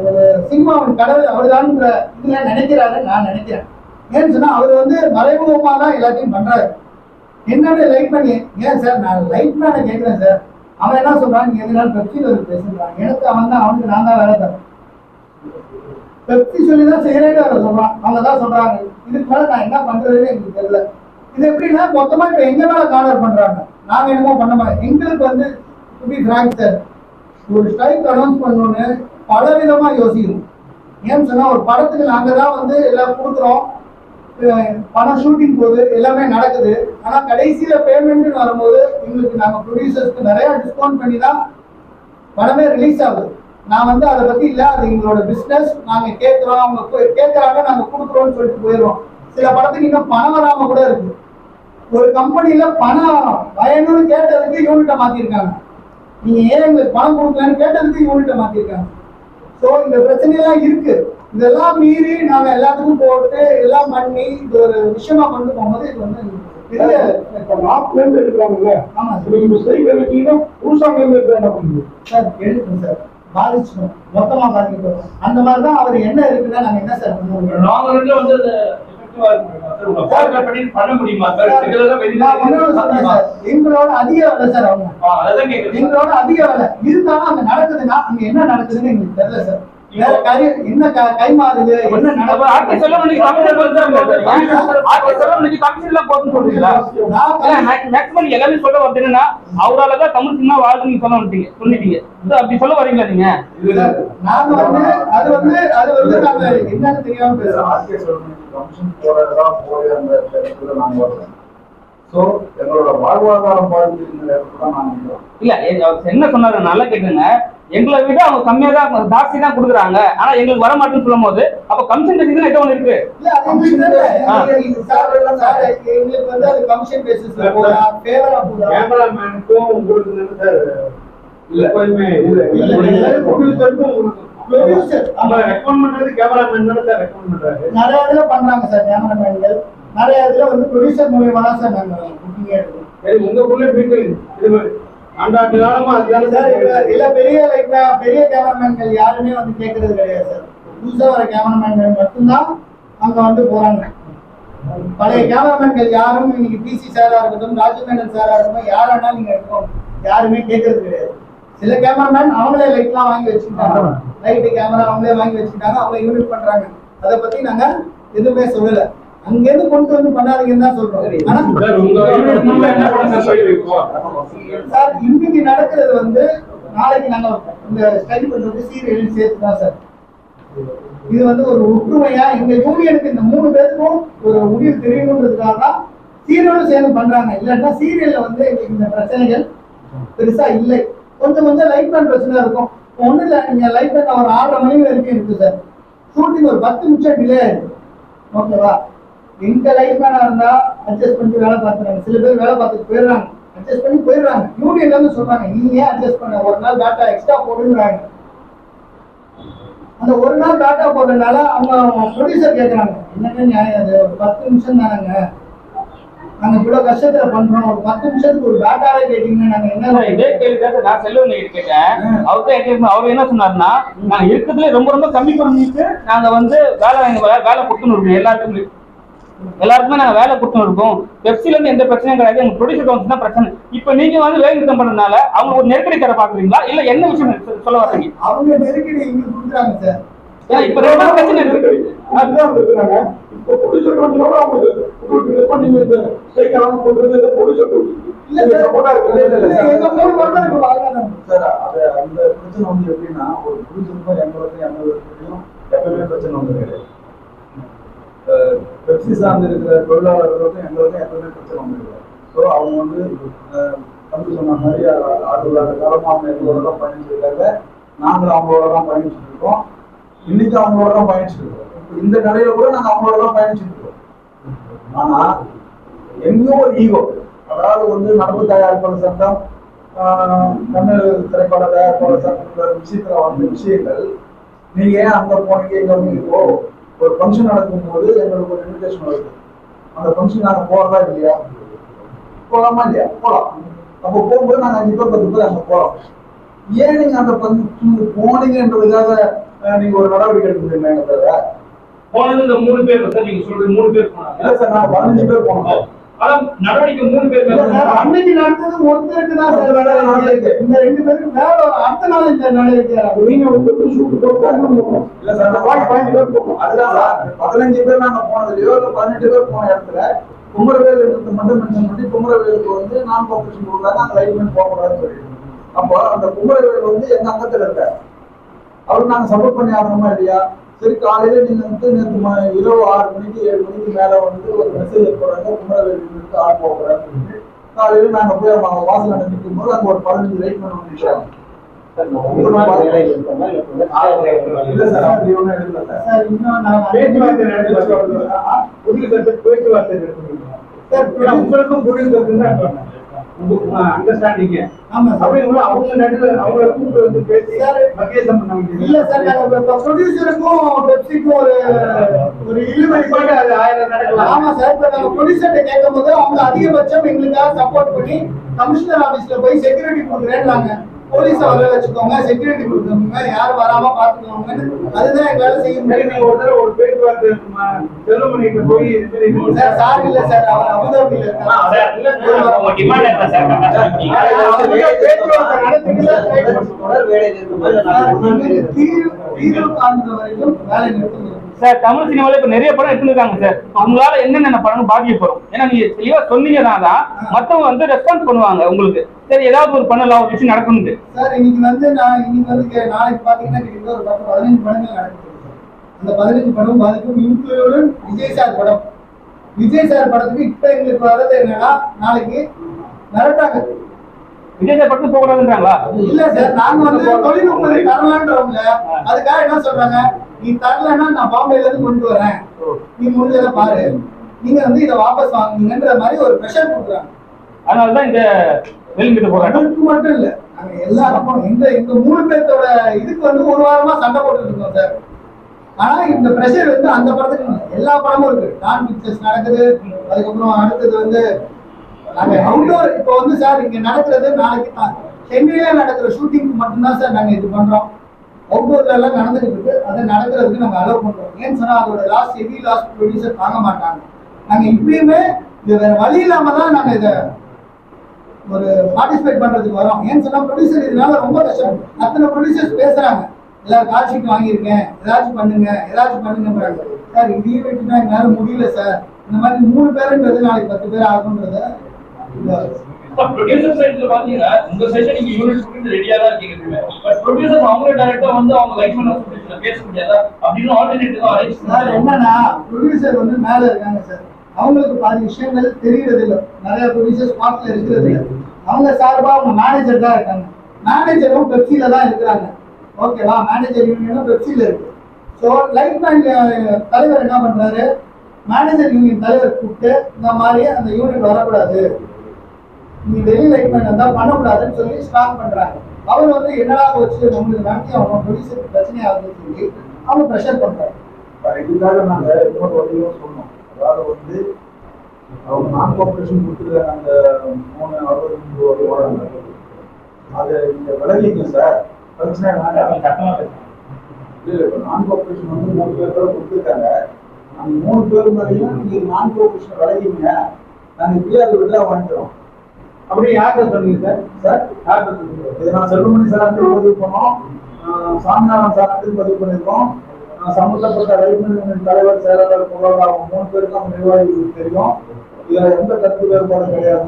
ஒரு சினிமாவின் கடவுள் அவர்தான் இதுல நினைக்கிறாருன்னு நான் நினைக்கிறேன். ஏன்னு சொன்னா அவர் வந்து மறைமுகமா தான் எல்லாத்தையும் பண்றாரு. என்னன்னு லைட் பண்ணி ஏன் சார் நான் லைட் மேனை கேட்கிறேன் சார், அவன் என்ன சொல்றான், நீங்க எதனால பெப்சியில் பேசுறான், எனக்கு அவனுக்கு நான் தான் வேலை தரேன், பெப்சி சொல்லிதான் செய்யறேன்னு அவர் சொல்றான், அவங்க தான் சொல்றாங்க. இதுக்கு மேல நான் என்ன பண்றதுன்னு எனக்கு தெரியல. இது எப்படின்னா மொத்தமா இப்ப எங்க மேல கார்னர் பண்றாங்க, நாங்க என்னமோ பண்ண மாட்டோம். எங்களுக்கு வந்து சார் ஒரு ஸ்ட்ரைக் அனௌன்ஸ் பண்ணணும்னு பல விதமா யோசிக்கணும். ஏன்னு சொன்னா ஒரு படத்துக்கு நாங்க தான் வந்து எல்லாம் கொடுக்குறோம், படம் ஷூட்டிங் போகுது, எல்லாமே நடக்குது. ஆனா கடைசியில பேமெண்ட் வரும்போது எங்களுக்கு நாங்க ப்ரொடியூசர்ஸ்க்கு நிறைய டிஸ்கவுண்ட் பண்ணி தான் படமே ரிலீஸ் ஆகுது. நான் வந்து அதை பத்தி இல்ல, அது எங்களோட பிசினஸ், நாங்க கேட்கிறோம், அவங்க கேட்கறாங்க, நாங்க கொடுக்குறோம்னு சொல்லிட்டு போயிடுவோம். சில படத்துக்கு இன்னும் பணம் வராம கூட இருக்கு. ஒரு கம்பெனில பணம் பயனுன்னு கேட்டதுக்கு யூனிட்டை மாத்திருக்காங்க, நீங்க ஏன் எங்களுக்கு பணம் கொடுக்கலன்னு கேட்டதுக்கு யூனிட்டை மாத்திருக்காங்க. ஸோ இந்த பிரச்சனையெல்லாம் இருக்கு. இதெல்லாம் மீறி நாங்க எல்லாத்துக்கும் போட்டு எல்லாம் பண்ணி இது ஒரு விஷயமா கொண்டு போகும்போது இது வந்து பெரிய எடுக்கிறாங்கல்ல. ஆமா சார், எடுக்கணும் சார், பாதிச்சுக்கணும், மொத்தமா பாதிக்கணும். அந்த மாதிரிதான் அவர் என்ன இருக்குன்னா நாங்க என்ன சார் பண்ணுவோம்.
நாங்க வந்து பண்ண முடியுமா சார்?
நான் ஒண்ணு சொல்றேன் சார், எங்களோட அதிக வேலை சார் அவங்க. எங்களோட அதிக வேலை இருந்தாலும் அங்க நடக்குதுன்னா அங்க என்ன நடக்குதுன்னு எங்களுக்கு தெரியல சார். வேற காரியம் என்ன கை மாறுது, என்ன நடக்குது?
ஆர்டி செல்வமணிக்கு கமிஷன் போதுன்னு சொல்றீங்களா? மேக்ஸிமம் எல்லாமே சொல்ல வந்தீங்கன்னா அவரால தான் தமிழ் சினிமா வாழ்க்கை சொல்லிட்டீங்க. அப்படி சொல்ல வரீங்களா நீங்க?
நாங்க வந்து அது வந்து நாங்க என்னன்னு தெரியாம பேசுறோம்.
ஆர்டி செல்வமணிக்கு கமிஷன் போறதெல்லாம் போய் அந்த இடத்துல நாங்க வரோம். சோ எங்களோட வாழ்வாதாரம் பாதிக்கிற இடத்துல தான் நாங்க இருக்கோம்.
இல்ல என்ன சொன்னாரு நல்லா கேட்டுங்க. எங்களை விட அவங்க கம்மியா தான் ஜாஸ்தி தான் கொடுக்குறாங்க, ஆனா எங்களுக்கு வர மாட்டேன்னு சொல்லும் போது அப்ப கமிஷன் பேசிஸ் எட்ட ஒண்ணு இருக்கு.
இல்ல அது எங்களுக்கு சார் எங்களுக்கு வந்து அது கமிஷன் பேசிஸ்ல போறா ஃபேவரா போறா.
கேமராமேனுக்கும் உங்களுக்கு என்ன சார் எப்பவுமே இல்ல ப்ரொடியூசருக்கும்
ப்ரொடியூசர்
நம்ம ரெக்கமெண்ட் பண்றது கேமராமேன் தான சார் ரெக்கமெண்ட் பண்றாரு.
நிறைய இதுல பண்றாங்க சார் கேமராமேன்கள். நிறைய இதுல வந்து ப்ரொடியூசர் மூலமா தான் சார் நாங்க புக்கிங் எடுக்கிறோம்.
சரி உங்களுக்குள்ள மீட்டிங் இது ஆண்டாண்டு காலமா அதுதான
சார் இல்ல பெரிய கேமராமேன்கள் யாருமே வந்து கேட்கறது கிடையாது சார். புதுசா வர கேமராமேன்கள் மட்டும்தான் அங்க வந்து போறாங்க. பழைய கேமராமேன்கள் யாரும் இன்னைக்கு பிசி சாரா இருக்கட்டும், ராஜமேனன் சாரா இருக்கட்டும், யாரானாலும் நீங்க இருக்கோம் யாருமே கேட்கறது கிடையாது. சில கேமராமேன் அவங்களே லைட்லாம் வாங்கி வச்சுக்கிட்டாங்க, லைட்டு கேமரா அவங்களே வாங்கி வச்சுக்கிட்டாங்க, அவங்க யூனிட் பண்றாங்க. அதை பத்தி நாங்க எதுவுமே சொல்லல. அங்கிருந்து கொண்டு வந்து பண்ணாதீங்கன்னு தான் சொல்றோம். சார் இன்னைக்கு நடக்கிறது வந்து நாளைக்கு நாங்க இந்த ஸ்டடி பண்றது சீரியல் சேர்த்து தான் சார். இது வந்து ஒரு ஒற்றுமையா எங்க யூனியனுக்கு இந்த 3 பேருக்கும் ஒரு முடிவு தெரியணுன்றதுக்காக தான் சீரியலும் சேர்ந்து பண்றாங்க. இல்லைன்னா சீரியல்ல வந்து எங்களுக்கு இந்த பிரச்சனைகள் பெருசா இல்லை. கொஞ்சம் லைட் பேன் பிரச்சனை இருக்கும். ஒண்ணு இல்லை, நீங்க லைட் பேன் ஒரு 6:30 மணி வரைக்கும் இருக்கு சார். ஷூட்டிங் ஒரு 10 நிமிஷம் டிலே ஆயிருக்கு. ஓகேவா? எங்க லைட் மேனா இருந்தா அட்ஜஸ்ட் பண்ணி வேலை பார்த்துறாங்க. சில பேர் வேலை பார்த்துட்டு போயிடுறாங்க, அட்ஜஸ்ட் பண்ணி போயிடுறாங்க. யூனியன்ல இருந்து சொல்றாங்க நீ ஏன் அட்ஜஸ்ட் பண்ண, ஒரு நாள் டாட்டா எக்ஸ்ட்ரா போடுறாங்க. அந்த ஒரு நாள் டாட்டா போடுறதுனால அவங்க ப்ரொடியூசர் கேட்கறாங்க என்னங்க நியாயம் அது, ஒரு 10 நிமிஷம் தானங்க, நாங்க இவ்வளவு கஷ்டத்துல பண்றோம், ஒரு 10 நிமிஷத்துக்கு ஒரு டாட்டாவே கேட்டீங்கன்னா நாங்க என்ன?
இதே கேள்வி நான் செல்வன் கேட்டேன். அவர் என்ன சொன்னாருன்னா நாங்க இருக்கிறதுல ரொம்ப கம்மி பண்ணிட்டு நாங்க வந்து வேலை கொடுத்துன்னு இருக்கோம். எல்லாருக்குமே நாங்க வேலை கொடுத்துன்னு இருக்கோம். வெப்சில இருந்து எந்த பிரச்சனையும் கிடையாது, எங்க ப்ரொடியூசர் கவுன்சில் தான் பிரச்சனை. இப்ப நீங்க வந்து வேலை நிறுத்தம் பண்றதுனால அவங்க ஒரு நெருக்கடி தர பாக்குறீங்களா, இல்ல என்ன விஷயம் சொல்ல வர்றீங்க?
அவங்க நெருக்கடி எங்களுக்கு கொடுக்குறாங்க சார்.
இப்ப 2 பிரச்சனை இருக்கு.
இப்போ ப்ரொடியூசர் கவுன்சிலோட உங்களுக்கு பண்ணீங்க சைக்கிளான போடுறது ப்ரொடியூசர்
இல்ல சார் போடா இருக்கு. எங்க 3 வருடம் இருக்கு வாங்க
சார். அந்த பிரச்சனை வந்து எப்படின்னா ஒரு ப்ரொடியூசருக்கும் எங்களுக்கும் எப்பவுமே பிரச்சனை வந்து கிடையாது. பெப்சி சார்ந்து இருக்கிற தொழிலாளர்களுக்கும் எங்களுக்கும் எப்பவுமே பிரச்சனை வந்துருக்கு. ஸோ அவங்க வந்து தம்பி சொன்ன மாதிரி 60 காலமாக அவங்க எங்களோட தான் பயணிச்சிருக்காங்க. நாங்களும் அவங்களோட தான் பயணிச்சுட்டு இருக்கோம். இன்னைக்கு அவங்களோட தான் பயணிச்சுட்டு இருக்கோம். இப்போ இந்த கடையில கூட நாங்கள் அவங்களோட தான் பயணிச்சுட்டு இருக்கோம். ஆனா எங்கேயோ ஒரு ஈகோ, அதாவது வந்து நடப்பு தயாரிப்பாளர் சட்டம், தமிழ் திரைப்பட தயாரிப்பாளர் சட்டத்தில் விஷயத்துல வந்த விஷயங்கள் நீங்க ஏன் அங்க போனீங்க இங்க வந்து ஒரு ஃபங்க்ஷன் நடக்கும் போது எங்களுக்கு ஒரு இன்விடேஷன் வருது. அந்த ஃபங்க்ஷன் நாங்கள் போறதா இல்லையா? போகலாமா இல்லையா? போகலாம். அப்போ போகும்போது நாங்கள் 5 பேர் 10 பேர் அங்கே போறோம். ஏன் நீங்க அந்த ஃபங்க்ஷனுக்கு போனீங்கன்றதுக்காக நீங்க ஒரு நடவடிக்கை எடுக்க முடியுமா? தவிர
போனது இந்த 3 பேர் சார். நீங்க சொல்றது 3 பேர் போனாங்க.
இல்ல சார், நாங்கள் 15 பேர் போனோம்.
ஆனா நடவடிக்கை 3 பேர்
அன்னைக்கு நடந்தது ஒருத்தருக்கு தான் சார் வேலை இருக்கு. இந்த 2 பேருக்கு வேலை அடுத்த நாள் இந்த நடவடிக்கை நீங்க வந்து ஷூட் போறோம்.
இல்ல சார், 15 பேர் போனோம். அதுதான் சார் 15 பேர் நாங்க போனதுலயோ இல்ல 18 பேர் போன இடத்துல குமரவேல் மட்டும் மென்ஷன் பண்ணி குமரவேலுக்கு வந்து நான் காம்படிஷன் கொடுக்குறாங்க, அந்த லைட்மெண்ட் போகக்கூடாதுன்னு சொல்லிட்டு. அப்போ அந்த குமரவேல் வந்து எங்க அங்கத்துல இருக்காரு. அவருக்கு நாங்க சப்போர்ட் பண்ணி ஆகணுமா இல்லையா? சரி, காலையில நீங்க வந்து நேற்று இரவு 6 மணிக்கு 7 மணிக்கு மேல வந்து ஒரு மெசேஜ் போறாங்க குமரவேலுக்கு ஆள் போகிறாங்க. காலையில நாங்க போய் அவங்க வாசல் நிற்கும் போது அங்க ஒரு 15 லைட் பண்ண முடிச்சாங்க. இல்ல சார், அப்படி ஒன்றும் எடுக்கல சார். பேச்சுவார்த்தை உங்களுக்கும் புரியுது அண்டர்ஸ்டாண்டிங்.
ஆமா சார்.
அவங்க நடுவில் அவங்களை கூப்பிட்டு வந்து பேசி மகேசம் பண்ணாங்க.
இல்ல சார், ப்ரொடியூசருக்கும் பெப்சிக்கும் ஒரு இழுபறி அது 1000 நடக்கலாம். ஆமா சார். இப்ப நாங்க ப்ரொடியூசர்கிட்ட கேட்கும் போது அவங்க அதிகபட்சம் எங்களுக்காக சப்போர்ட் பண்ணி கமிஷனர் ஆபீஸ்ல போய் செக்யூரிட்டி கொடுக்குறேன்னாங்க. போலீஸை வர வச்சுக்கோங்க, செக்யூரிட்டி கொடுத்துக்கோங்க, யாரும் வராம பாத்துக்கோங்க, அதுதான் எங்களால செய்ய முடியும்.
ஒரு தடவை ஒரு பேச்சுவார்த்தை செல்வமணிக்கு போய்
சார் இல்ல சார், அவர் அபுதாபியில
சார். தமிழ் சினிமால இப்ப நிறைய படம் எடுத்துருக்காங்க சார். அவங்களால என்னென்ன படம் பாதிக்கப்படும்? ஏன்னா நீங்க தெளிவா சொன்னீங்கன்னா தான் மத்தவங்க வந்து ரெஸ்பான்ஸ் பண்ணுவாங்க உங்களுக்கு. சரி, ஏதாவது ஒரு பண்ணலாம், ஒரு விஷயம் நடக்கணும்னு.
சார் இன்னைக்கு வந்து நாளைக்கு பாத்தீங்கன்னா கிட்டத்தட்ட ஒரு 15 படங்கள் நடக்குது. அந்த 15 படம் பாதிக்கும், இன்க்ளூடன் விஜய் சார் படம். விஜய் சார் படத்துக்கு இப்ப எங்களுக்கு வர்றது என்னன்னா, நாளைக்கு மிரட்டாங்க.
விஜய் சார் படத்துக்கு போக கூடாதுன்றாங்களா?
இல்ல சார், நாங்க வந்து தொழில்நுட்பத்தை தரலான்றவங்க. அதுக்காக என்ன சொல்றாங்க, நீ தரலன்னா நான் பாம்பேல இருந்து கொண்டு வரேன், நீ முடிஞ்சதை பாரு, நீங்க வந்து இதை வாபஸ் வாங்குங்கன்ற மாதிரி ஒரு ப்ரெஷர் கொடுக்குறாங்க.
அதனாலதான் இந்த வெளியிட்டு போறாங்க.
அதுக்கு மட்டும் இல்ல, நாங்க எல்லா பக்கம் எங்க 3 பேர்த்தோட இதுக்கு வந்து ஒரு வாரமா சண்டை போட்டுட்டு இருக்கோம் சார். ஆனா இந்த பிரஷர் வந்து அந்த படத்துக்கு எல்லா படமும் இருக்கு. நான் பிக்சர்ஸ் நடக்குது, அதுக்கப்புறம் அடுத்தது வந்து நாங்க அவுட்டோர். இப்போ வந்து சார் இங்க நடக்கிறது நாளைக்கு தான் சென்னையில நடக்கிற ஷூட்டிங்க்கு மட்டும்தான் சார் நாங்க இது பண்றோம். அவுட்டோர்ல எல்லாம் நடந்துகிட்டு இருக்கு, அதை நடக்கிறதுக்கு நாங்க அலோவ் பண்றோம். ஏன்னு சொன்னா அதோட ஹெவி லாஸ் ப்ரொடியூசர் தாங்க மாட்டாங்க. நாங்க இப்பயுமே இது வேற வழி இல்லாம தான் நாங்க இதை ஒரு பார்ட்டிசிபேட் பண்றதுக்கு வரோம். ஏன்னு சொன்னா ப்ரொடியூசர் இதனால ரொம்ப கஷ்டம். அத்தனை ப்ரொடியூசர்ஸ் பேசுறாங்க, எல்லாரும் கால் ஷீட் வாங்கியிருக்கேன், ஏதாச்சும் பண்ணுங்கன்றாங்க. சார் இதையும் விட்டுட்டா எங்களால முடியல சார். இந்த மாதிரி 3 பேருன்றது நாளைக்கு 10 பேர் ஆகுன்றத
ப்ரொடியூசர் சைடுல பாத்தீங்கன்னா உங்க செஷன் நீங்க யூனிட் கொடுத்து ரெடியா தான் இருக்கீங்க. பட் ப்ரொடியூசர் அவங்களே டைரக்டா வந்து அவங்க லைக் பண்ண சொல்லிட்டு பேச முடியாதா அப்படின்னு ஆல்டர்னேட்டிவ் தான் அரேஞ்ச்
சார். என்னன்னா ப்ரொடியூசர் வந்து மேல இருக்காங்க சார், அவங்களுக்கு பாதி விஷயங்கள் தெரியறது இல்லை. நிறைய ப்ரொடியூசர் ஸ்பாட்ல இருக்கிறது இல்லை. அவங்க சார்பா அவங்க மேனேஜர் தான் இருக்காங்க. மேனேஜரும் பெப்சில தான் இருக்கிறாங்க. ஓகேவா, மேனேஜர் யூனியனும் பெப்சில இருக்கு. ஸோ லைஃப் பேங்க் தலைவர் என்ன பண்றாரு, மேனேஜர் யூனியன் தலைவர் கூப்பிட்டு இந்த மாதிரி அந்த யூனிட் வரக்கூடாது, நீ வெளி லைஃப் பேங்க் இருந்தா பண்ணக்கூடாதுன்னு சொல்லி ஸ்டார்ட் பண்றாங்க. அவர் வந்து என்னடா வச்சு உங்களுக்கு நடத்தி அவங்க ப்ரொடியூசர் பிரச்சனை ஆகுதுன்னு சொல்லி அவங்க ப்ரெஷர் பண்றாங்க.
இதுக்காக நாங்க இன்னொரு வழியும் சொன்னோம். அதாவது வந்து அவங்க நான் கோஆபரேஷன் கொடுத்துருக்காங்க. அந்த 3 வருடம் அதை நீங்க விலகிங்க சார், பிரச்சனை வேண்டாம். இல்ல நான் கோஆபரேஷன் வந்து 3 பேர் கொடுத்துருக்காங்க. அந்த 3 பேர் மேலேயும் நீங்க நான் கோஆபரேஷன் விலகிங்க, நாங்க இப்படியே அதை விட்டு வாங்கிக்கிறோம்.
அப்படியே யார்கிட்ட சொன்னீங்க சார்?
சார் யார்கிட்ட சொன்னீங்க? இதை நான் செல்வமணி சார் பதிவு பண்ணோம், சாமிநாதன் சார் பதிவு பண்ணியிருக்கோம், சம்பந்தப்பட்ட ரயில்வே தலைவர் செயலாளர் பொருளாதார அவங்க 3 பேருக்கு அவங்க நிர்வாகிகளுக்கு தெரியும். இதுல எந்த கருத்து வேறுபாடும் கிடையாது.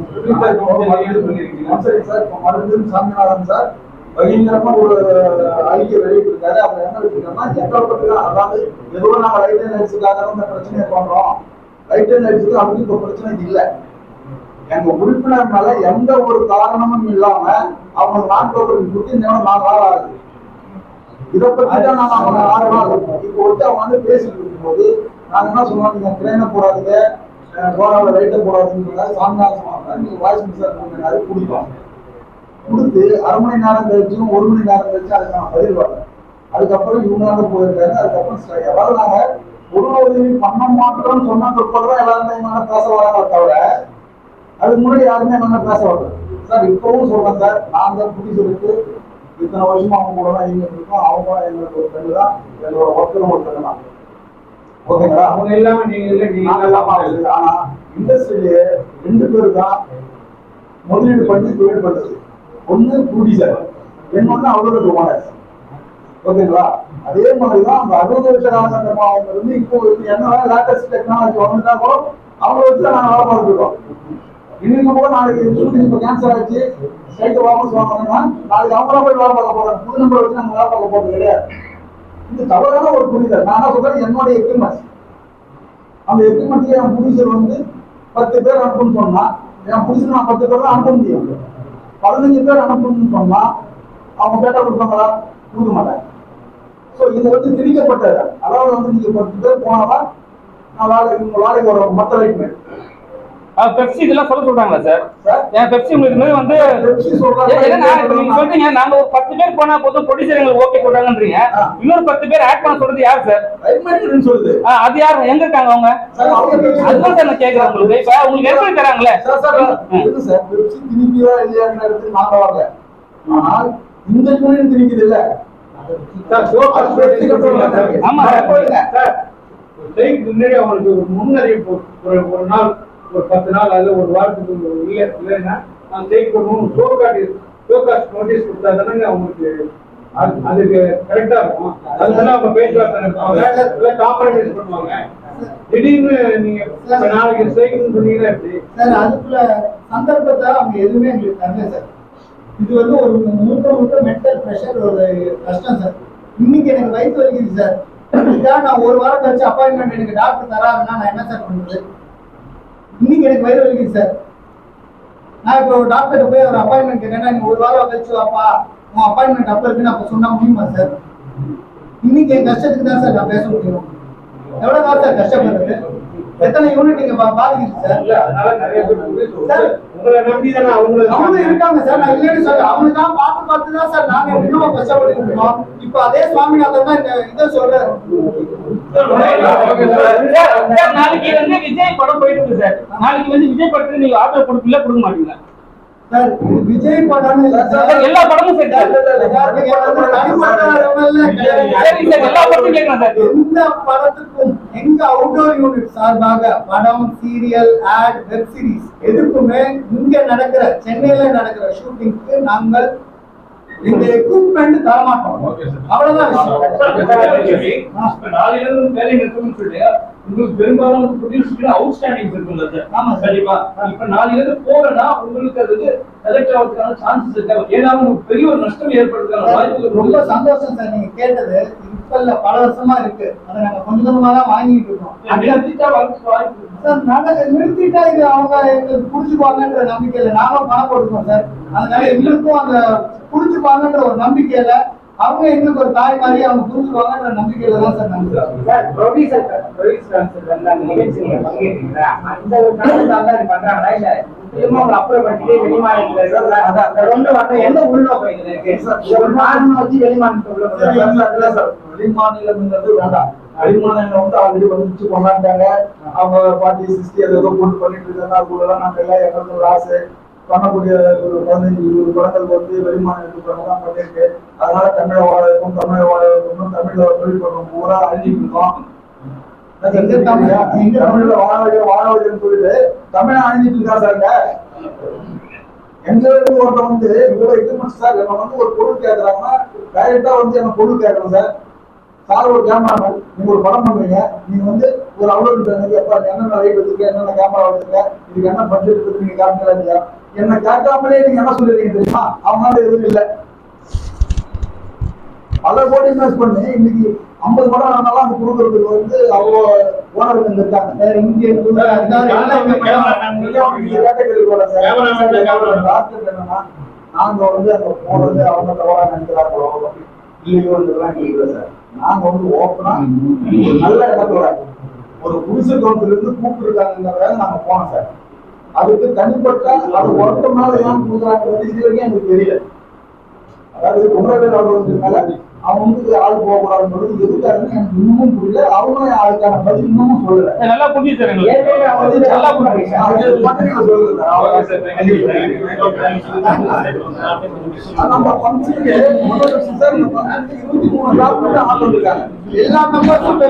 சரி சார், இப்போ மறுபடியும் சாமிநாதன் சார் பயங்கரமா ஒரு அறிக்கை வெளியிட்டிருக்காரு. அவங்க என்ன வச்சிருக்காங்கன்னா, எங்களை அதாவது எதுவும் நாங்க லைட் அண்ட் லைட்ஸுக்காக இந்த பிரச்சனையை பண்றோம், லைட் அண்ட் லைட்ஸுக்கு அதுக்கு இப்போ பிரச்சனை இல்லை. எங்க உறுப்பினர் மேல எந்த ஒரு காரணமும் இல்லாம அவங்க நாட்டோட குத்தி 4 நாள் ஆகுது. இதை பத்தி தான் நாங்க அவங்க 6 நாள் இப்போ வந்து அவங்க வந்து பேசிட்டு இருக்கும்போது நாங்க என்ன சொன்னோம், நீங்க ட்ரெயினை போடாதீங்க, கோடாவில லைட்டை போடாதீங்க, சாமிநாதன் சொன்னாங்க. நீங்க வாய்ஸ் மிஸ்ஸர் பண்ணாரு, குடிப்பாங்க. கொடுத்து 1/2 மணி நேரம் கழிச்சும் 1 மணி நேரம் கழிச்சு அதுக்கான பதில் வரல. அதுக்கப்புறம் இவங்க போயிருக்காங்க. அதுக்கப்புறம் எவ்வளவு நாங்க ஒரு உதவி பண்ண மாட்டோம்னு சொன்னா பிற்பாடுதான் எல்லாருமே என்ன பேச வராங்க தவிர அதுக்கு முன்னாடி யாருமே என்ன பேச வரல. சார் இப்பவும் சொல்றேன் சார், நான் தான் புடிச்சிருக்கு இத்தனை வருஷமா அவங்க கூட தான் இயங்கிட்டு இருக்கோம். அவங்க எங்களுக்கு ஒரு ஃப்ரெண்டு தான், எங்களோட ஒருத்தரும் ஒரு ஃப்ரெண்டு தான். ஓகேங்களா, அவங்க இல்லாம நீங்க இல்லாம. ஆனா இண்டஸ்ட்ரியிலேயே 2 பேரு தான் முதலீடு பண்ணி தொழில் பண்றது. ஒண்ணு ப்ரொடியூசர், இன்னொன்னு அவரோட ஓனர். ஓகேங்களா, அதே மாதிரிதான் அந்த 60 வருஷ காலகட்டமா அவங்க வந்து இப்போ என்ன லேட்டஸ்ட் டெக்னாலஜி வந்துட்டா கூட அவங்க வச்சு நாங்க வேலை பார்த்துருக்கோம். இன்னைக்கு கூட நாளைக்கு ஷூட்டிங் இப்போ கேன்சல் ஆயிடுச்சு, ஸ்ட்ரைட்டை வாபஸ் வாங்கினா நாளைக்கு அவங்களா போய் வேலை பார்க்க போறோம். புது நம்பர் வச்சு நாங்க வேலை பார்க்க போறது கிடையாது. இது தவறான ஒரு புரிதல். நான் என்ன சொல்றேன், என்னுடைய எக்யூப்மெண்ட்ஸ், அந்த எக்யூப்மெண்ட்ல என் ப்ரொடியூசர் வந்து 10 பேர் அனுப்புன்னு சொன்னா என் ப்ரொடியூசர் நான் 10 பேர் தான் அனுப்ப முடியும். 15 பேர் அனுப்பணும்னு சொன்னா அவங்க கேட்டா கொடுப்பாங்களா? கொடுக்க மாட்டாங்க. ஸோ இது வந்து திணிக்கப்பட்டது. அதாவது வந்து நீங்க 10 பேர் போனாதான் நான் வேலைக்கு வரும். மற்ற ரைட்மெண்ட்
பெப்சி இதெல்லாம் சொல்றாங்களா சார்? ஏன் பெப்சி உங்களுக்கு வந்து நீங்க சொல்றீங்க நாங்க ஒரு 10 பேர் போனா போதும் ப்ரொடியூசர் எங்களுக்கு ஓகே சொல்றாங்கன்றீங்க. இன்னொரு 10 பேர் ஆட் பண்ண சொல்றது யார் சார்?
ரைட்மெண்ட் சொல்லுது.
அது யார், எங்க இருக்காங்க அவங்க? அதுதான் சார் நான் கேக்குறேன். உங்களுக்கு இப்ப உங்களுக்கு எப்படி தராங்களே
சார் பெப்சி திணிப்பியா இல்லையான்னு எடுத்து நாங்க வரல. ஆனால் இந்த யூனியன் திணிக்குது இல்ல
சார், சோகாஸ் நோட்டீஸ் கொடுத்தாங்க.
ஆமா சார்.
சார், ஸ்ட்ரைக் முன்னாடி அவங்களுக்கு ஒரு முன்னறிவிப்பு ஒரு நாள், ஒரு 10 நாள் அல்லது ஒரு வாரத்துக்கு இல்லைன்னா நான் ஸ்ட்ரைக் பண்ணுவோம். சோகாஸ் நோட்டீஸ் கொடுத்தா தானே அவங்களுக்கு அதுக்கு கரெக்டா இருக்கும். அதனால அவங்க பேச்சுவார்த்தை நடத்துவாங்க, காம்ப்ரமைஸ் பண்ணுவாங்க. திடீர்னு நீங்க நாளைக்கு ஸ்ட்ரைக்னு சொன்னீங்கன்னா எப்படி சார்? அதுக்குள்ள சந்தர்ப்பத்தை அவங்க எதுவுமே எங்களுக்கு தரல சார். இது வந்து ஒரு முழுக்க மென்டல் ப்ரெஷர், ஒரு கஷ்டம் சார். இன்னைக்கு எனக்கு வயிற்று வலிக்குது சார். இதுதான் நான் ஒரு வாரம் கழிச்சு அப்பாயின்மெண்ட் எனக்கு டாக்டர் தராருன்னா நான் என்ன சார் பண்றது? இன்னைக்கு எனக்கு வயிறு வலிக்குது சார். நான் இப்போ டாக்டர் போய் ஒரு அப்பாயின்மெண்ட் கேட்டேன்னா நீங்க ஒரு வாரம் கழிச்சு வாப்பா, உன் அப்பாயின்மெண்ட் அப்ப இருக்குன்னு அப்ப சொன்னா முடியுமா சார்? இன்னைக்கு என் கஷ்டத்துக்கு தான் சார் நான் பேச முடியும். எவ்வளவு தான் சார் கஷ்டப்படுறது? எத்தனை யூனிட் நீங்க பாதிக்குது சார்? இல்ல, அதனால நிறைய பேர் சார் உங்களை நம்பி தானே அவங்க இருக்காங்க சார். நான் இல்லைன்னு சொல்ல, அவங்க தான் பார்த்து தான் சார் நாங்க இன்னும் கஷ்டப்பட்டு இருக்கோம். இப்போ அதே சுவாமிநாதன் தான் இதை சொல்றாரு.
நாளைக்கு வந்து விஜய் படம் போயிட்டு இருக்கு சார். நாளைக்கு வந்து விஜய் படத்துக்கு நீங்க ஆர்டர் கொடுக்க மாட்டீங்களா
சார்? விஜய் படம்
எல்லா படமும் சரி சார். எல்லா படமும் கேட்கலாம் சார்.
எந்த படத்துக்கும் எங்க அவுட்டோர் யூனிட் சார்பாக படம், சீரியல், ஆட், வெப் சீரிஸ் எதுக்குமே இங்க நடக்கிற சென்னையில நடக்கிற ஷூட்டிங்க்கு நாங்கள் இந்த எக்யூப்மெண்ட் தர மாட்டோம். அவ்வளவுதான் விஷயம்.
நாளையில இருந்து வேலை நிறுத்தணும்னு சொல்லிட்டு உங்களுக்கு பெரும்பாலும் ப்ரொடியூசருக்கு அவுட்ஸ்டாண்டிங் இருக்குல்ல சார்?
ஆமா சார்.
கண்டிப்பா. இப்ப நாளையில இருந்து போறேன்னா உங்களுக்கு அது செலக்ட் ஆகிறதுக்கான சான்சஸ் இருக்கா? ஏன்னா உங்களுக்கு பெரிய ஒரு நஷ்டம் ஏற்படுறதுக்கான வாய்ப்புகள்
ரொம்ப சந்தோஷம் சார் நீங்க கேட்டது. இப்ப இல்ல, பல வருஷமா இருக்கு. அதை நாங்க கொஞ்சம் கொஞ்சமா தான் வாங்கிட்டு இருக்கோம்.
நிறுத்திட்டா வாய்ப்பு
சார் நாங்க நிறுத்திட்டா இது அவங்க எங்களுக்கு புரிஞ்சுப்பாங்கன்ற நம்பிக்கையில நாங்களும் பணம் போட்டுக்கோம் சார். அதனால எங்களுக்கும் அந்த புரிஞ்சுப்பாங்கன்ற ஒரு நம்பிக்கையில, அவங்க எங்களுக்கு ஒரு தாய் மாதிரி அவங்க புரிஞ்சுக்குவாங்கன்ற நம்பிக்கையில தான் சார் நாங்க
சார் ப்ரொடியூசர் வந்து அந்த நிகழ்ச்சியில பங்கேற்றீங்களா? அந்த ஒரு காரணத்தால பண்றாங்களா இல்ல முக்கியமா அவங்க அப்புறம் பண்ணிட்டு வெளிமாநிலத்துல ரெண்டு வந்து எந்த உள்நோக்கம் இதுல இருக்கு? ஒரு காரணம் வச்சு வெளிமாநிலத்தை உள்ள
சார் வெளிமாநிலம்ங்கிறது வேண்டாம். வெளிமாநிலம் வந்து ஆல்ரெடி வந்துச்சு கொண்டாண்டாங்க. அவங்க 40, 60 ஏதோ போட்டு பண்ணிட்டு இருக்காங்க. அது கூட நாங்க எல்லாம் எங்களுக்கு ஒரு ஆசை பண்ணக்கூடிய ஒரு 15-20 படங்கள் வந்து வெளிமாநிலத்துக்கு தான் பண்ணிருக்கு. அதனால தமிழ வாழக்கும் தமிழ்ல தொழில் பண்றோம் பூரா அழிஞ்சிட்டு இருக்கோம். தமிழ்ல வாழவழின்னு சொல்லிட்டு தமிழ அழிஞ்சிட்டு இருக்கா சார்ங்க. எங்க ஒருத்தர் வந்து இவ்வளவு எக்யூப்மெண்ட்ஸ் சார், நம்ம வந்து ஒரு பொருள் கேட்கறாங்கன்னா டைரக்டா வந்து என்ன பொருள் கேட்கணும் சார். சார் ஒரு கேமராமேன், நீங்க ஒரு படம் பண்றீங்க, நீங்க வந்து ஒரு அவ்வளவு என்னென்ன லைட் வச்சிருக்க, என்னென்ன கேமரா வச்சிருக்க, இதுக்கு என்ன பட்ஜெட் இருக்கு, நீங்க கேட்கலாம் இல்லையா? என்ன கேட்காமலே நீங்க என்ன சொல்லிருக்கீங்க தெரியுமா? அவங்களால எதுவும் இல்லை. பல கோடி இன்வெஸ்ட் பண்ணி இன்னைக்கு 50 படம் ஆனாலும் அது கொடுக்கறதுக்கு வந்து அவ்வளோ ஓனர்கள் இருக்காங்க. இந்திய நாங்க வந்து அந்த போறது அவங்க தவறா நினைக்கிறாங்களோ இல்லையோன்றதுலாம் கேட்கல சார். நாங்க வந்து ஓப்பனா நல்ல இடத்துல ஒரு புதுசு தோட்டத்துல இருந்து கூப்பிட்டு இருக்காங்கிறத நாங்க போனோம் சார். அதுக்கு தனிப்பட்ட அது ஒருத்தனால ஏன் கொடுக்குறாங்கிறது இது வரைக்கும் எனக்கு தெரியல. அதாவது குமரவேல் அவர்களுக்கு மேல அவங்க வந்து ஆள் போகக்கூடாதுன்றது எதுக்காருன்னு எனக்கு இன்னமும் புரியல. அவங்களும் அதுக்கான பதில் இன்னமும் சொல்லல.
நல்லா புரியுது சார்.
நல்லா புரியுது.
நம்ம ஃபங்க்ஷனுக்கு முதல் சார் 23 ஆள் வந்திருக்காங்க.
எல்லா மெம்பர்ஸும்